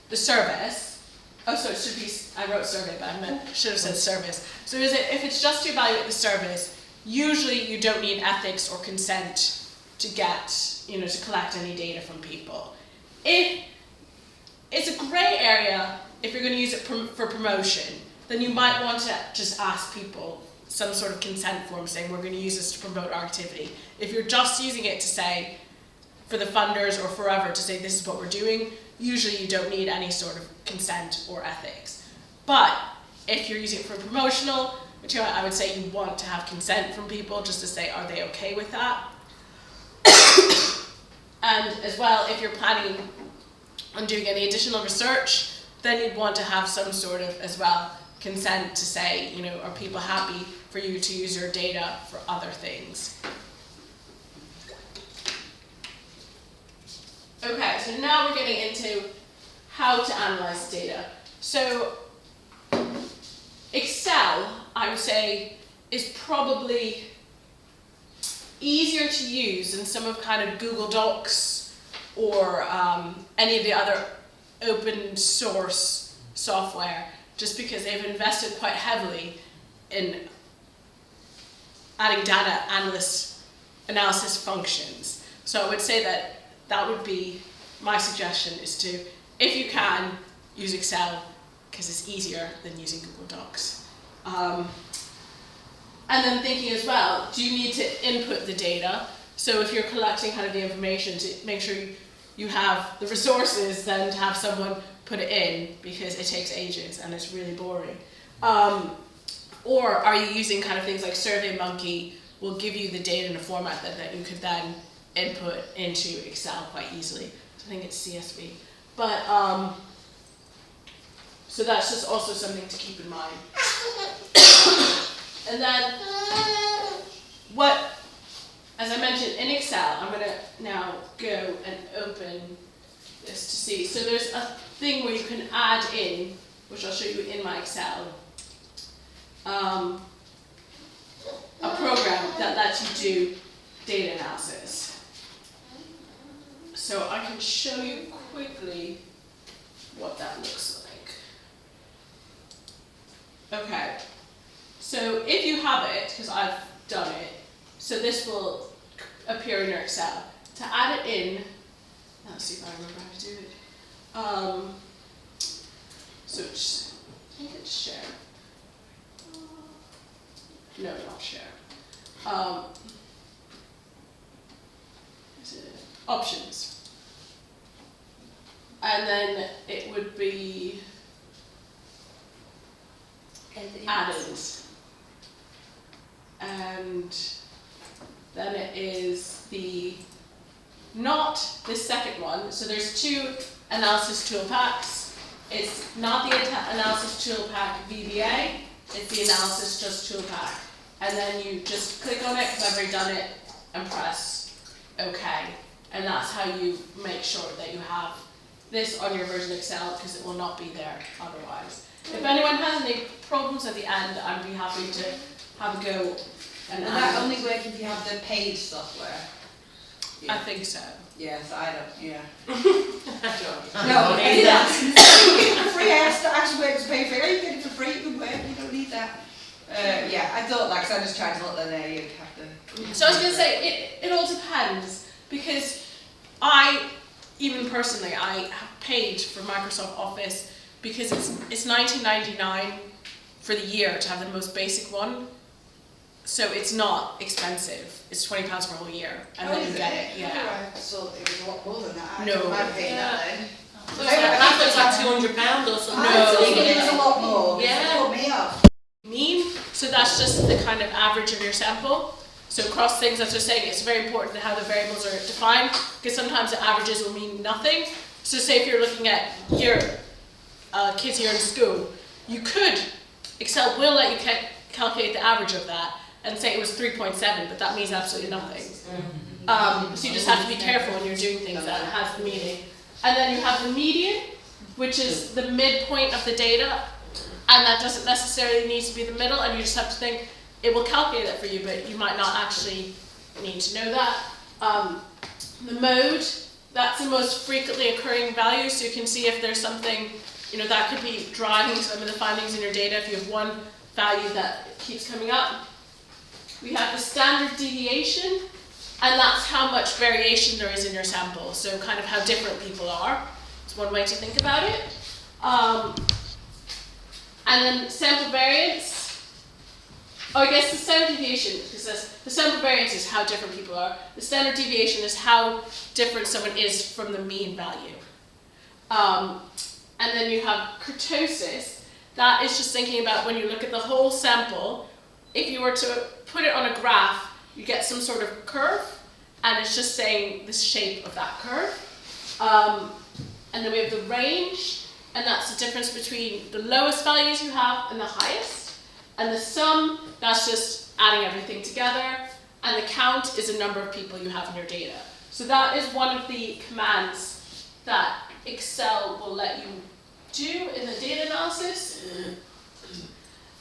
the service, it should be, I wrote survey, but I should have said service. So if it's just to evaluate the service, usually you don't need ethics or consent to get, you know, to collect any data from people. If it's a grey area, if you're going to use it for promotion, then you might want to just ask people some sort of consent form saying we're going to use this to promote our activity. If you're just using it to say, for the funders or forever, to say this is what we're doing, usually you don't need any sort of consent or ethics. But if you're using it for promotional material, I would say you want to have consent from people just to say, are they okay with that? And as well, if you're planning on doing any additional research, then you'd want to have some sort of, as well, consent to say, you know, are people happy for you to use your data for other things? Okay, so now we're getting into how to analyze data. So Excel, I would say, is probably easier to use than some of kind of Google Docs or any of the other open source software, just because they've invested quite heavily in adding data analysis functions. So I would say that would be my suggestion, is to, if you can, use Excel because it's easier than using Google Docs. And then thinking as well, do you need to input the data? So if you're collecting kind of the information, to make sure you have the resources then to have someone put it in, because it takes ages and it's really boring. Or are you using kind of things like SurveyMonkey will give you the data in a format that you could then input into Excel quite easily. So I think it's CSV. But, so that's just also something to keep in mind. And then, as I mentioned in Excel, I'm going to now go and open this to see. So there's a thing where you can add in, which I'll show you in my Excel, a program that lets you do data analysis. So I can show you quickly what that looks like. Okay, so if you have it, because I've done it, so this will appear in your Excel. To add it in, let's see if I remember how to do it. So it's, I think it's share. No, not share. Is it options? And then it would be added. And then it is the, not the second one. So there's two analysis tool packs. It's not the analysis tool pack VBA, it's the analysis just tool pack. And then you just click on it, because I've already done it, and press OK. And that's how you make sure that you have this on your version of Excel, because it will not be there otherwise. If anyone has any problems at the end, I'd be happy to have a go. And that only works if you have the paid software. I think so. Yes, I don't, yeah. I don't. No, I did that. You get it for free, I actually went to pay for it. You get it for free, it can work, you don't need that. Yeah, I thought that, because I just tried to look there, you'd have to. So I was going to say, it all depends, because even personally, I have paid for Microsoft Office because it's $19.99 for the year to have the most basic one. So it's not expensive. It's £20 for a whole year, and then you get it. Yeah. So it was a lot more than that. No. I paid that then. I thought it was like £200 or something. No. I think it was a lot more. Yeah. It put me off. Mean, so that's just the kind of average of your sample. So across things, as I was saying, it's very important how the variables are defined, because sometimes the averages will mean nothing. So say if you're looking at your kids here in school, you could, Excel will let you calculate the average of that and say it was 3.7, but that means absolutely nothing. So you just have to be careful when you're doing things that has the meaning. And then you have the median, which is the midpoint of the data, and that doesn't necessarily need to be the middle, and you just have to think, it will calculate it for you, but you might not actually need to know that. The mode, that's the most frequently occurring value, so you can see if there's something, that could be driving some of the findings in your data if you have one value that keeps coming up. We have the standard deviation, and that's how much variation there is in your sample, so kind of how different people are. It's one way to think about it. And then sample variance. Oh, I guess the standard deviation, because the sample variance is how different people are. The standard deviation is how different someone is from the mean value. And then you have kurtosis. That is just thinking about when you look at the whole sample, if you were to put it on a graph, you get some sort of curve, and it's just saying the shape of that curve. And then we have the range, and that's the difference between the lowest values you have and the highest. And the sum, that's just adding everything together. And the count is the number of people you have in your data. So that is one of the commands that Excel will let you do in the data analysis.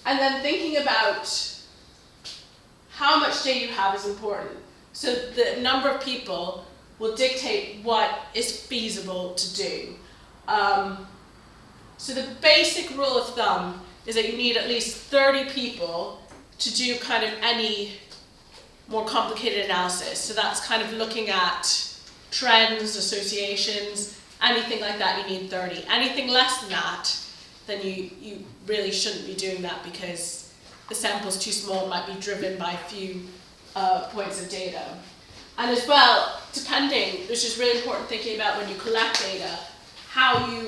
And then thinking about how much data you have is important. So the number of people will dictate what is feasible to do. So the basic rule of thumb is that you need at least 30 people to do kind of any more complicated analysis. So that's kind of looking at trends, associations, anything like that, you need 30. Anything less than that, then you really shouldn't be doing that, because the sample's too small, it might be driven by a few points of data. And as well, depending, which is really important thinking about when you collect data, how you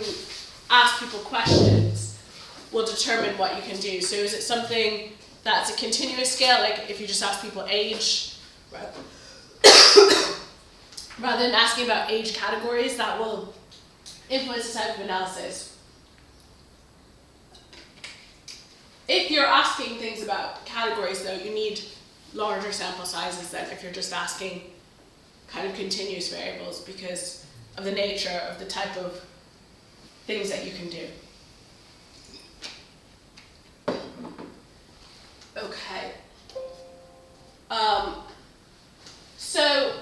ask people questions will determine what you can do. So is it something that's a continuous scale, like if you just ask people age, rather than asking about age categories, that will influence the type of analysis. If you're asking things about categories though, you need larger sample sizes than if you're just asking kind of continuous variables, because of the nature of the type of things that you can do. Okay. So,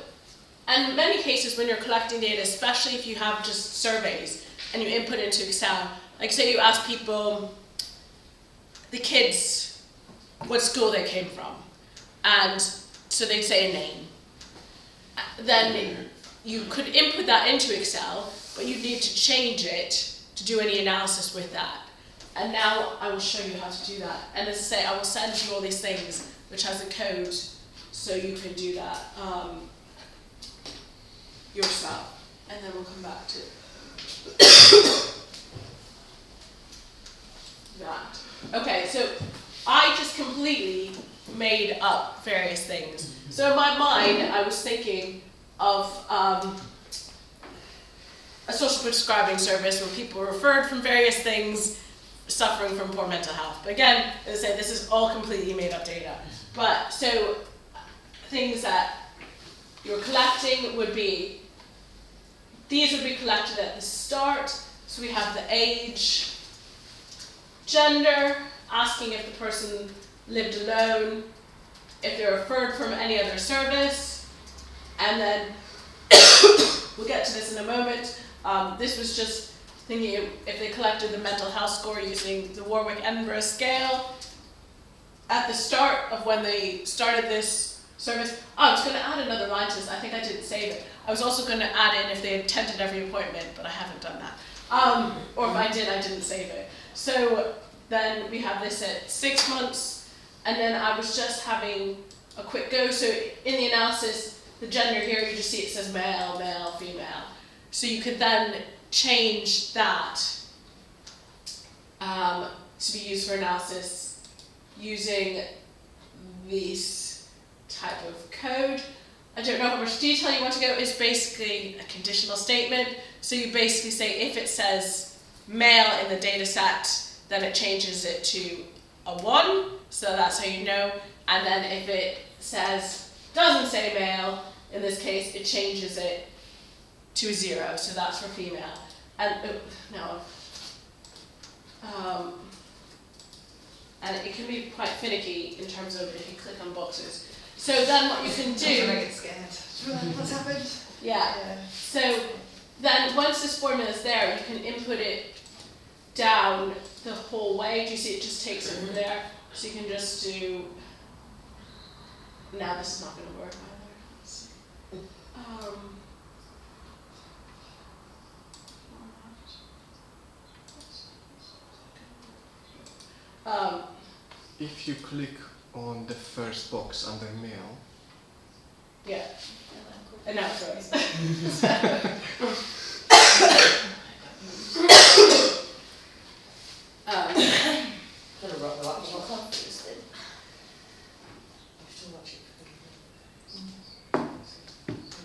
in many cases, cases when you're collecting data, especially if you have just surveys and you input into Excel, like say you ask people, the kids, what school they came from, and so they'd say a name. Then you could input that into Excel, but you'd need to change it to do any analysis with that. And now I will show you how to do that. And as I say, I will send you all these things, which has a code, so you can do that yourself. And then we'll come back to that. Okay, so I just completely made up various things. So in my mind, I was thinking of a social prescribing service where people were referred from various things suffering from poor mental health. But again, as I say, this is all completely made up data. But so things that you're collecting would be, these would be collected at the start. So we have the age, gender, asking if the person lived alone, if they're referred from any other service, and then we'll get to this in a moment. This was just thinking if they collected the mental health score using the Warwick-Edinburgh scale at the start of when they started this service. Oh, I was going to add another line to this. I think I didn't save it. I was also going to add in if they attended every appointment, but I haven't done that. Or if I did, I didn't save it. So then we have this at 6 months, and then I was just having a quick go. So in the analysis, the gender here, you just see it says male, male, female. So you could then change that to be used for analysis using this type of code. I don't know how much detail you want to go. It's basically a conditional statement. So you basically say if it says male in the data set, then it changes it to a 1, so that's how you know. And then if it doesn't say male, in this case, it changes it to a 0, so that's for female. And and it can be quite finicky in terms of if you click on boxes. So then what you can do... I get scared. What's happened? Yeah. So then once this formula is there, you can input it down the whole way. Do you see it just takes it from there? So you can just do... Now this is not going to work either. If you click on the first box under male, yeah, and now it goes.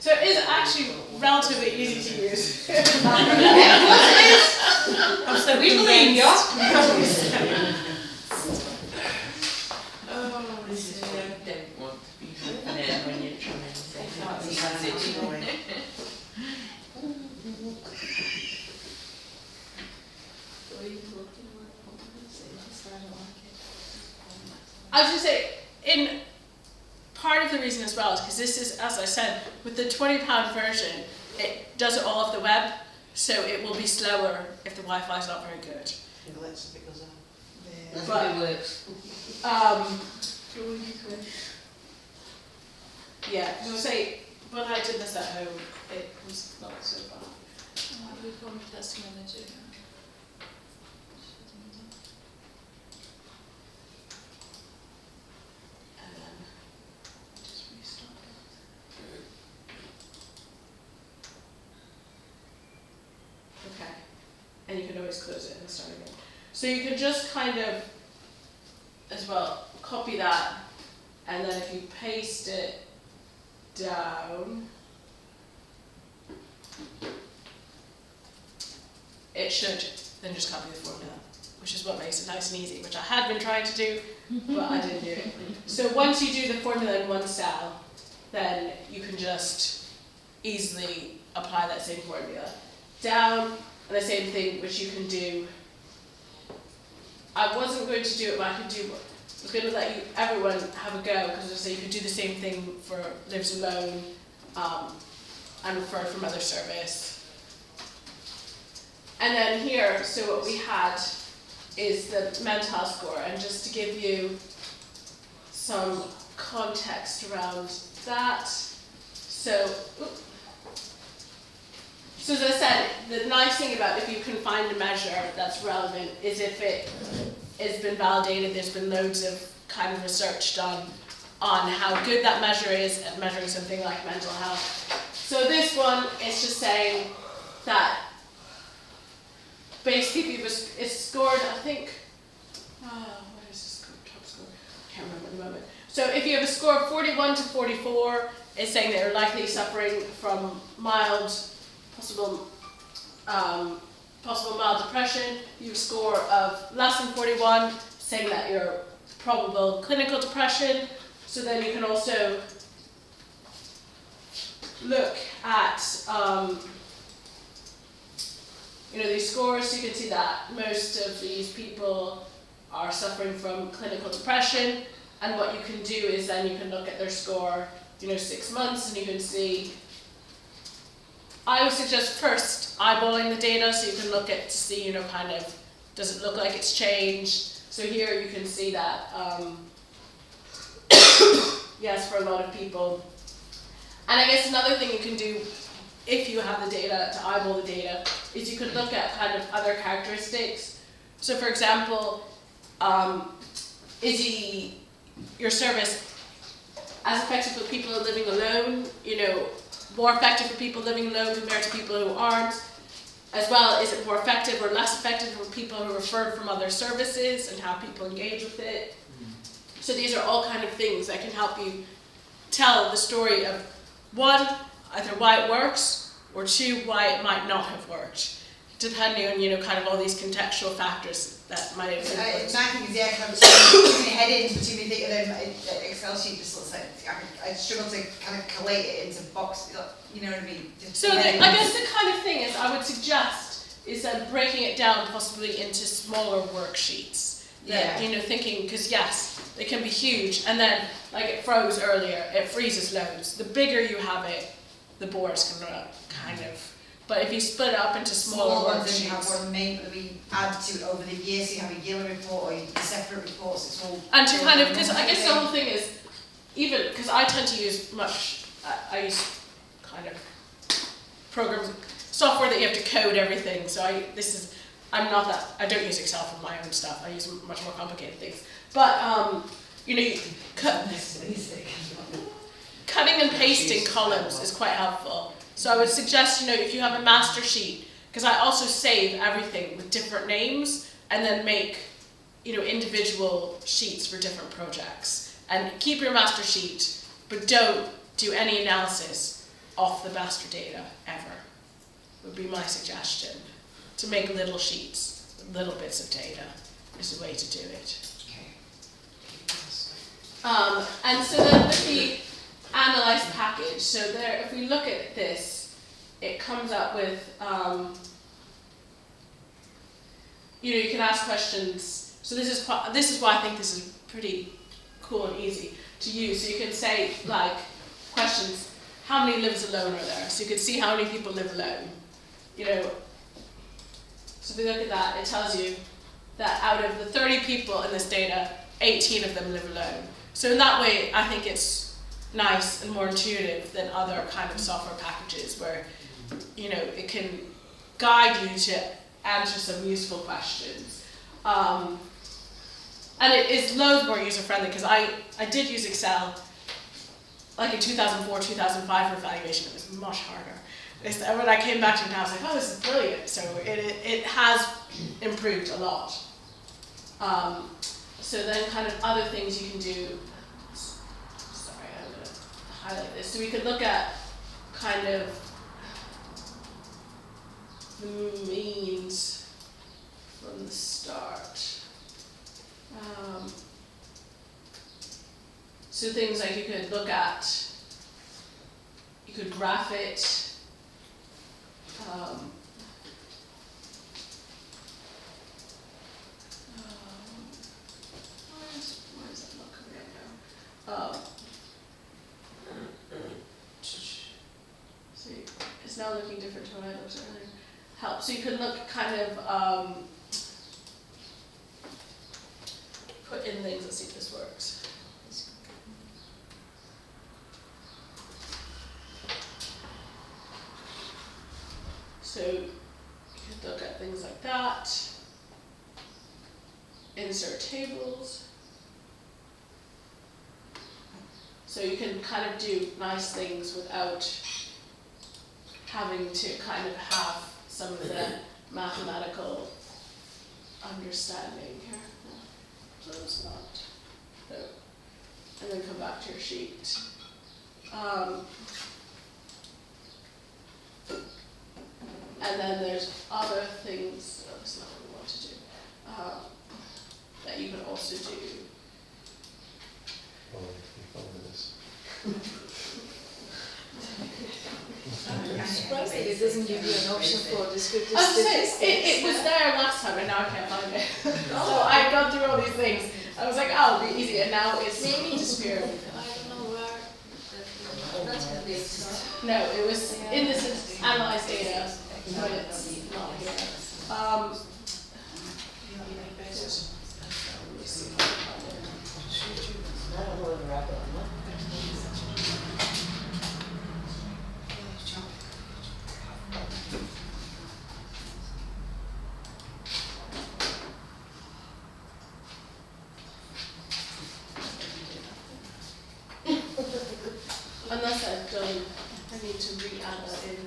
So it is actually relatively easy to use. I'm so we believe you. I was going to say, in part of the reason as well is because this is, as I said, with the £20 version, it does it all off the web, so it will be slower if the Wi-Fi is not very good. That's But- how it works. Yeah, I was going to say, when I did this at home, it was not so bad. Vi kommer till test manager. And then just restart it. Okay. And you can always close it and start again. So you can just kind of, as well, copy that, and then if you paste it down, it should then just copy the formula, which is what makes it nice and easy, which I had been trying to do, but I didn't do it. So once you do the formula in one cell, then you can just easily apply that same formula. Down, and the same thing which you can do. I wasn't going to do it, but I was going to let everyone have a go, because as I say, you could do the same thing for lives alone, and referred from other service. And then here, so what we had is the mental health score, and just to give you some context around that. So as I said, the nice thing about if you can find a measure that's relevant is if it has been validated, there's been loads of kind of research done on how good that measure is at measuring something like mental health. So this one is just saying that basically it's scored, I think, what is the top score? I can't remember at the moment. So if you have a score of 41 to 44, it's saying that you're likely suffering from possible mild depression. You have a score of less than 41, saying that you're probable clinical depression. So then you can also look at these scores. So you can see that most of these people are suffering from clinical depression, and what you can do is then you can look at their score 6 months, and you can see. I would suggest first eyeballing the data so you can look at to see kind of does it look like it's changed. So here you can see that yes, for a lot of people. And I guess another thing you can do if you have the data, to eyeball the data, is you could look at kind of other characteristics. So for example, is your service as effective for people who are living alone, more effective for people living alone compared to people who aren't? As well, is it more effective or less effective for people who are referred from other services, and how people engage with it? So these are all kind of things that can help you tell the story of, one, either why it works, or two, why it might not have worked, depending on, kind of all these contextual factors that might have influenced. My thing is, yeah, kind of too many headings, but too many things, and then Excel sheet just looks like, I struggle to kind of collate it into boxes, you know what I mean? So I guess the kind of thing is, I would suggest, is then breaking it down possibly into smaller worksheets. That, thinking, because yes, they can be huge, and then, like it froze earlier, it freezes loads. The bigger you have it, the boards can run, kind of. But if you split it up into smaller ones, then you have worksheets. one main that we add to it over the year, so you have a yearly report or separate reports, it's all. And to kind of, because I guess the whole thing is, even, because I tend to use I use kind of programs, software that you have to code everything, so I don't use Excel for my own stuff, I use much more complicated things. But, cutting and pasting columns is quite helpful. So I would suggest, if you have a master sheet, because I also save everything with different names, and then make, individual sheets for different projects. And keep your master sheet, but don't do any analysis off the master data, ever, would be my suggestion. To make little sheets, little bits of data, is the way to do it. And so then with the analyzed package, so there, if we look at this, it comes up with, you can ask questions. So this is why I think this is pretty cool and easy to use. So you can say, like, questions, how many lives alone are there? So you can see how many people live alone. So if we look at that, it tells you that out of the 30 people in this data, 18 of them live alone. So in that way, I think it's nice and more intuitive than other kind of software packages where, it can guide you to answer some useful questions. And it is loads more user-friendly, because I did use Excel, like in 2004, 2005 for evaluation. It was much harder. When I came back to it now, I was like, oh, this is brilliant. So it has improved a lot. So then kind of other things you can do, sorry, I'm going to highlight this. So we could look at kind of the means from the start. So things like you could look at, you could graph it. Where is that not coming up now? So you when I looked at it. Help. So you can look kind of put in things and see if this works. So you could look at things like that. Insert tables. So you can kind of do nice things without having to kind of have some of the mathematical understanding here. No, close not. No. And then come back to your sheet. And then there's other things, oh, that's not what we want to do, that you can also do. I'm surprised that it doesn't give you an option for descriptive I was saying, statistics. it was there last time and now I can't find it. So I've gone through all these things. I was like, oh, it'll be easy, and now it's disappeared. I don't know where. That's gonna be No, it was in this analyzed data, but it's not here. I don't know whether I've got them. Unless I've done, I need to re-add that in.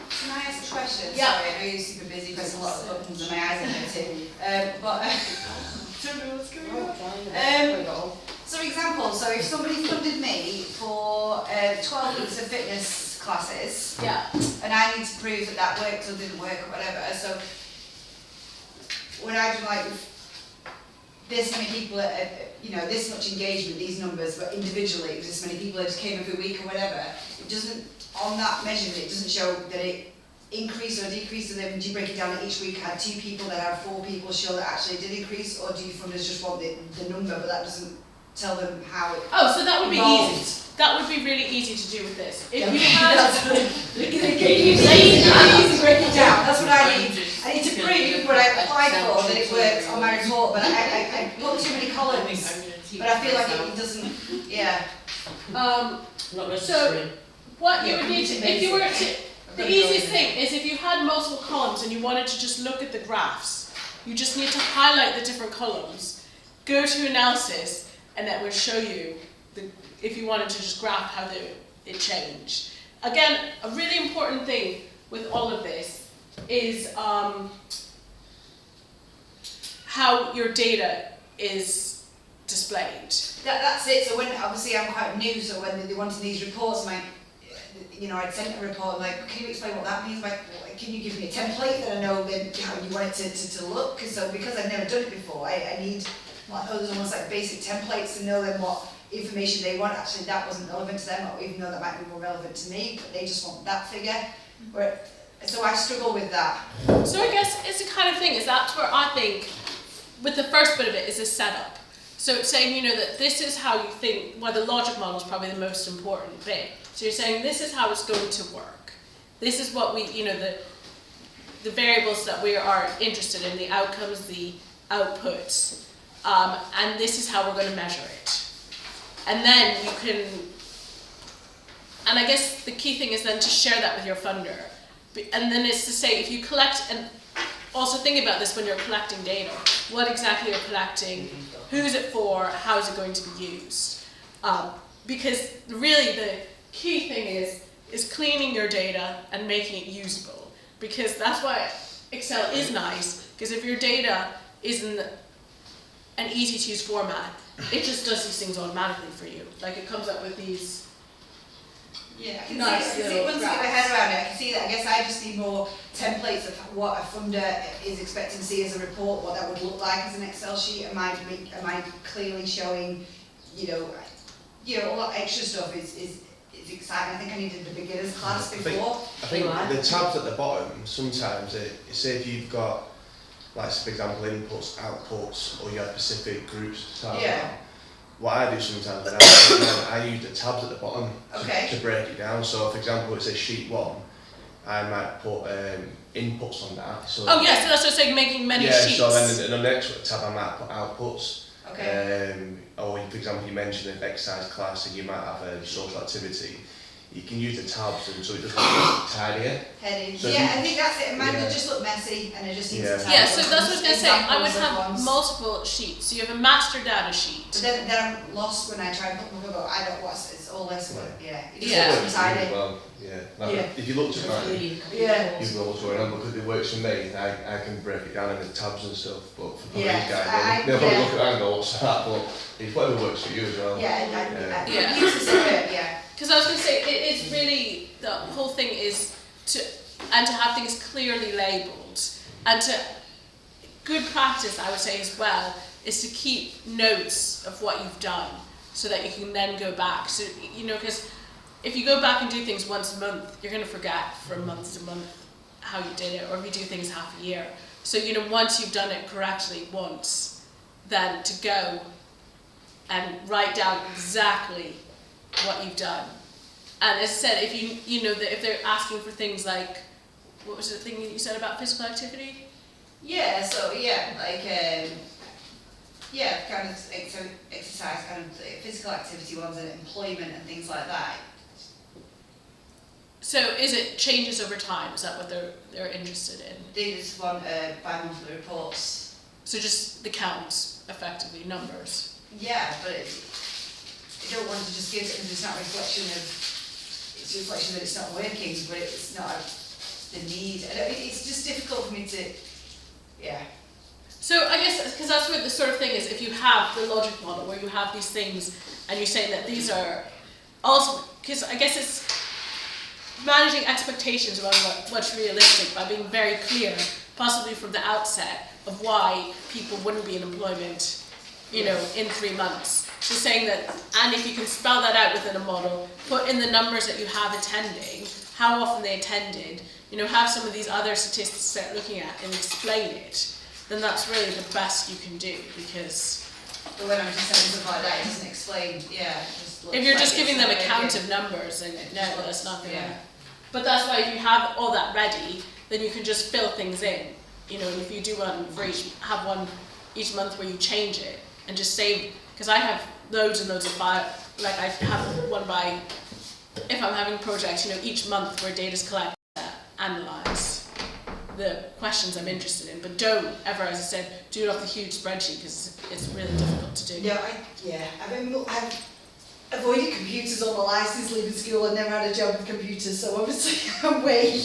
Can I ask a question? Yeah. Sorry, I know you're super busy, pressing a lot of buttons and my eyes are hurting. But don't know what's going on. So example, so if somebody funded me for 12 weeks of fitness classes, Yeah. and I need to prove that that worked or didn't work or whatever, so when I do like this many people, this much engagement, these numbers, but individually, this many people that just came every week or whatever, it doesn't, on that measurement, it doesn't show that it increased or decreased, and then do you break it down that each week had 2 people, then had 4 people show that actually it did increase, or do you funders just want the number, but that doesn't tell them how it Oh, so that would be evolved? easy. That would be really easy to do with this. If Yeah. you had Can you break it down? That's what I need. I need to prove what I applied for that it worked on my report, but I put too many columns, but I feel like it doesn't, yeah. So what you would need to, if you were to, the easiest thing is if you had multiple columns and you wanted to just look at the graphs, you just need to highlight the different columns, go to analysis, and that will show you if you wanted to just graph how it changed. Again, a really important thing with all of this is how your data is displayed. That's it. So when, obviously I'm quite new, so when they wanted these reports, I'd sent a report, like, can you explain what that means? Like, can you give me a template that I know then how you want it to look? So because I've never done it before, I need there's almost like basic templates to know then what information they want. Actually, that wasn't relevant to them, or even though that might be more relevant to me, but they just want that figure. So I struggle with that. So I guess it's the kind of thing, is that's where I think, with the first bit of it, is a setup. So it's saying, that this is how you think, the logic model is probably the most important bit. So you're saying this is how it's going to work. This is what we, the variables that we are interested in, the outcomes, the outputs, and this is how we're going to measure it. And then you can, and I guess the key thing is then to share that with your funder. And then it's to say, if you collect, and also think about this when you're collecting data, what exactly you're collecting, who's it for, how is it going to be used? Because really the key thing is cleaning your data and making it usable. Because that's why Excel is nice, because if your data is in an easy to use format, it just does these things automatically for you. Like it comes up with these. Yeah, I can Nice see, little once I get my head around it, I can see that. I guess I just need more templates of what a funder is expecting to see as a report, what that would look like as an Excel sheet. Am I clearly showing, all that extra stuff is exciting. I think I needed the beginners class before. I think the tabs at the bottom, sometimes say if you've got, like for example, inputs, outputs, or you have specific groups to start Yeah. what I do sometimes when I use the tabs at the bottom Okay. to break it down. So, for example, it says sheet 1, I might put inputs on that. So Oh yeah, so that's just like making many yeah, sheets. so then in the next tab I might put outputs. Okay. Or for example, you mentioned an exercise class and you might have a social activity. You can use the tabs and so it just looks tidier. Heading. So Yeah, if I think that's it. Mine yeah. would just look messy and it just needs Yeah. to Yeah, so that's what I was going to say. I would have ones. multiple sheets. So you have a master data But sheet. then I'm lost when I try and put my go, I don't what's it's all this one. Yeah. It just Yeah. looks untidy. Well, yeah. Like, Yeah. If you looked at mine, Yeah. you know what's going on because it works for me. I can break it down into tabs and stuff. But for Yeah, these guys, I- they'll probably yeah. look at that and go, what's that? But it's whatever works for you as well. Yeah, Yeah. use this a bit, yeah. Because I was going to say, it is really, the whole thing is to have things clearly labelled. And good practice, I would say as well, is to keep notes of what you've done so that you can then go back. So, because if you go back and do things once a month, you're going to forget from month to month how you did it, or if you do things half a year. So, once you've done it correctly once, then to go and write down exactly what you've done. And as I said, if if they're asking for things like, what was the thing you said about physical activity? Yeah, so yeah, like kind of exercise, kind of physical activity ones and employment and things like that. So is it changes over time? Is that what they're interested in? They just want bi-monthly reports. So just the counts, effectively, numbers. Yeah, but I don't want to just give it because it's not a reflection of, it's a reflection that it's not working, but it's not the need. It's just difficult for me to, yeah. So I guess, because that's what the sort of thing is, if you have the logic model where you have these things and you say that these are ultimate, because I guess it's managing expectations around what's realistic by being very clear, possibly from the outset, of why people wouldn't be in employment, in 3 months. So saying that, and if you can spell that out within a model, put in the numbers that you have attending, how often they attended, have some of these other statistics to start looking at and explain it, then that's really the best you can do, because But when I'm just saying stuff like that, it doesn't explain, yeah. It just looks if you're like just giving it's them a not count working. of numbers, then no, that's not gonna. Yeah. But that's why if you have all that ready, then you can just fill things in, and if you do one for have one each month where you change it and just save, because I have loads and loads of like I have one by, if I'm having projects, each month where data's collected, analyse the questions I'm interested in, but don't ever, as I said, do it off the huge spreadsheet because it's really difficult to do. No, I've avoided computers all my life since leaving school and never had a job with computers, so obviously I'm way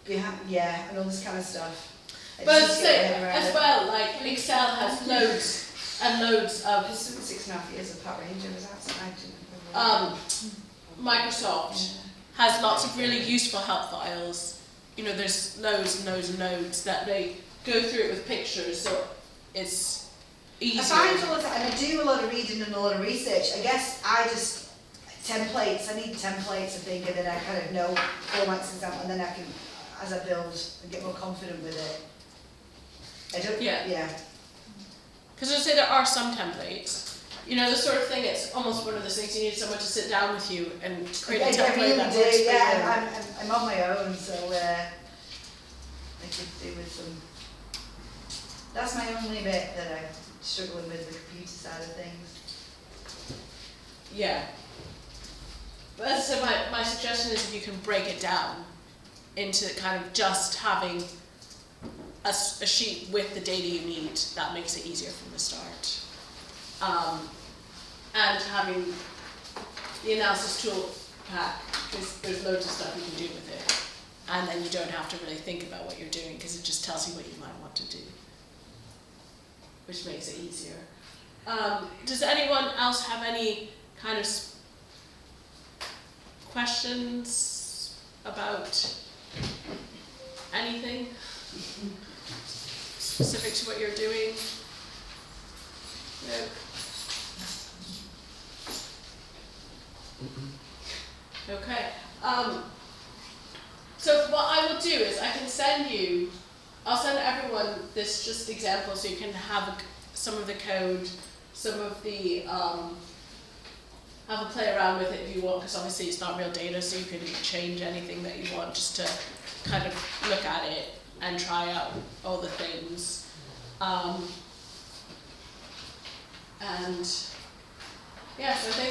behind, and all this kind of stuff. I But just as I get my say, head around as it. well, like Excel has loads and loads of 6.5 years of Pat Ranger was outside. Microsoft has lots of really useful help files. There's loads and loads and loads that they go through it with pictures, so it's easier. I find all the time, and I do a lot of reading and a lot of research. I guess I just, templates, I need templates, I think, and then I kind of know formats, example, and then I can, as I build, I get more confident with it. I don't, Yeah. Because as I say, there are some templates. The sort of thing, it's almost one of those things you need someone to sit down with you and create a I template really that do, works for you. I'm on my own, so I could do with some. That's my only bit that I'm struggling with, the computer side of things. Yeah. But as I said, my suggestion is if you can break it down into kind of just having a sheet with the data you need, that makes it easier from the start. And having the analysis tool pack, because there's loads of stuff you can do with it. And then you don't have to really think about what you're doing, because it just tells you what you might want to do, which makes it easier. Does anyone else have any kind of questions about anything specific to what you're doing? No? Okay. So what I will do is I can I'll send everyone this just example so you can have some of the code some of the, have a play around with it if you want, because obviously it's not real data, so you can change anything that you want just to kind of look at it and try out all the things. And yeah, so I think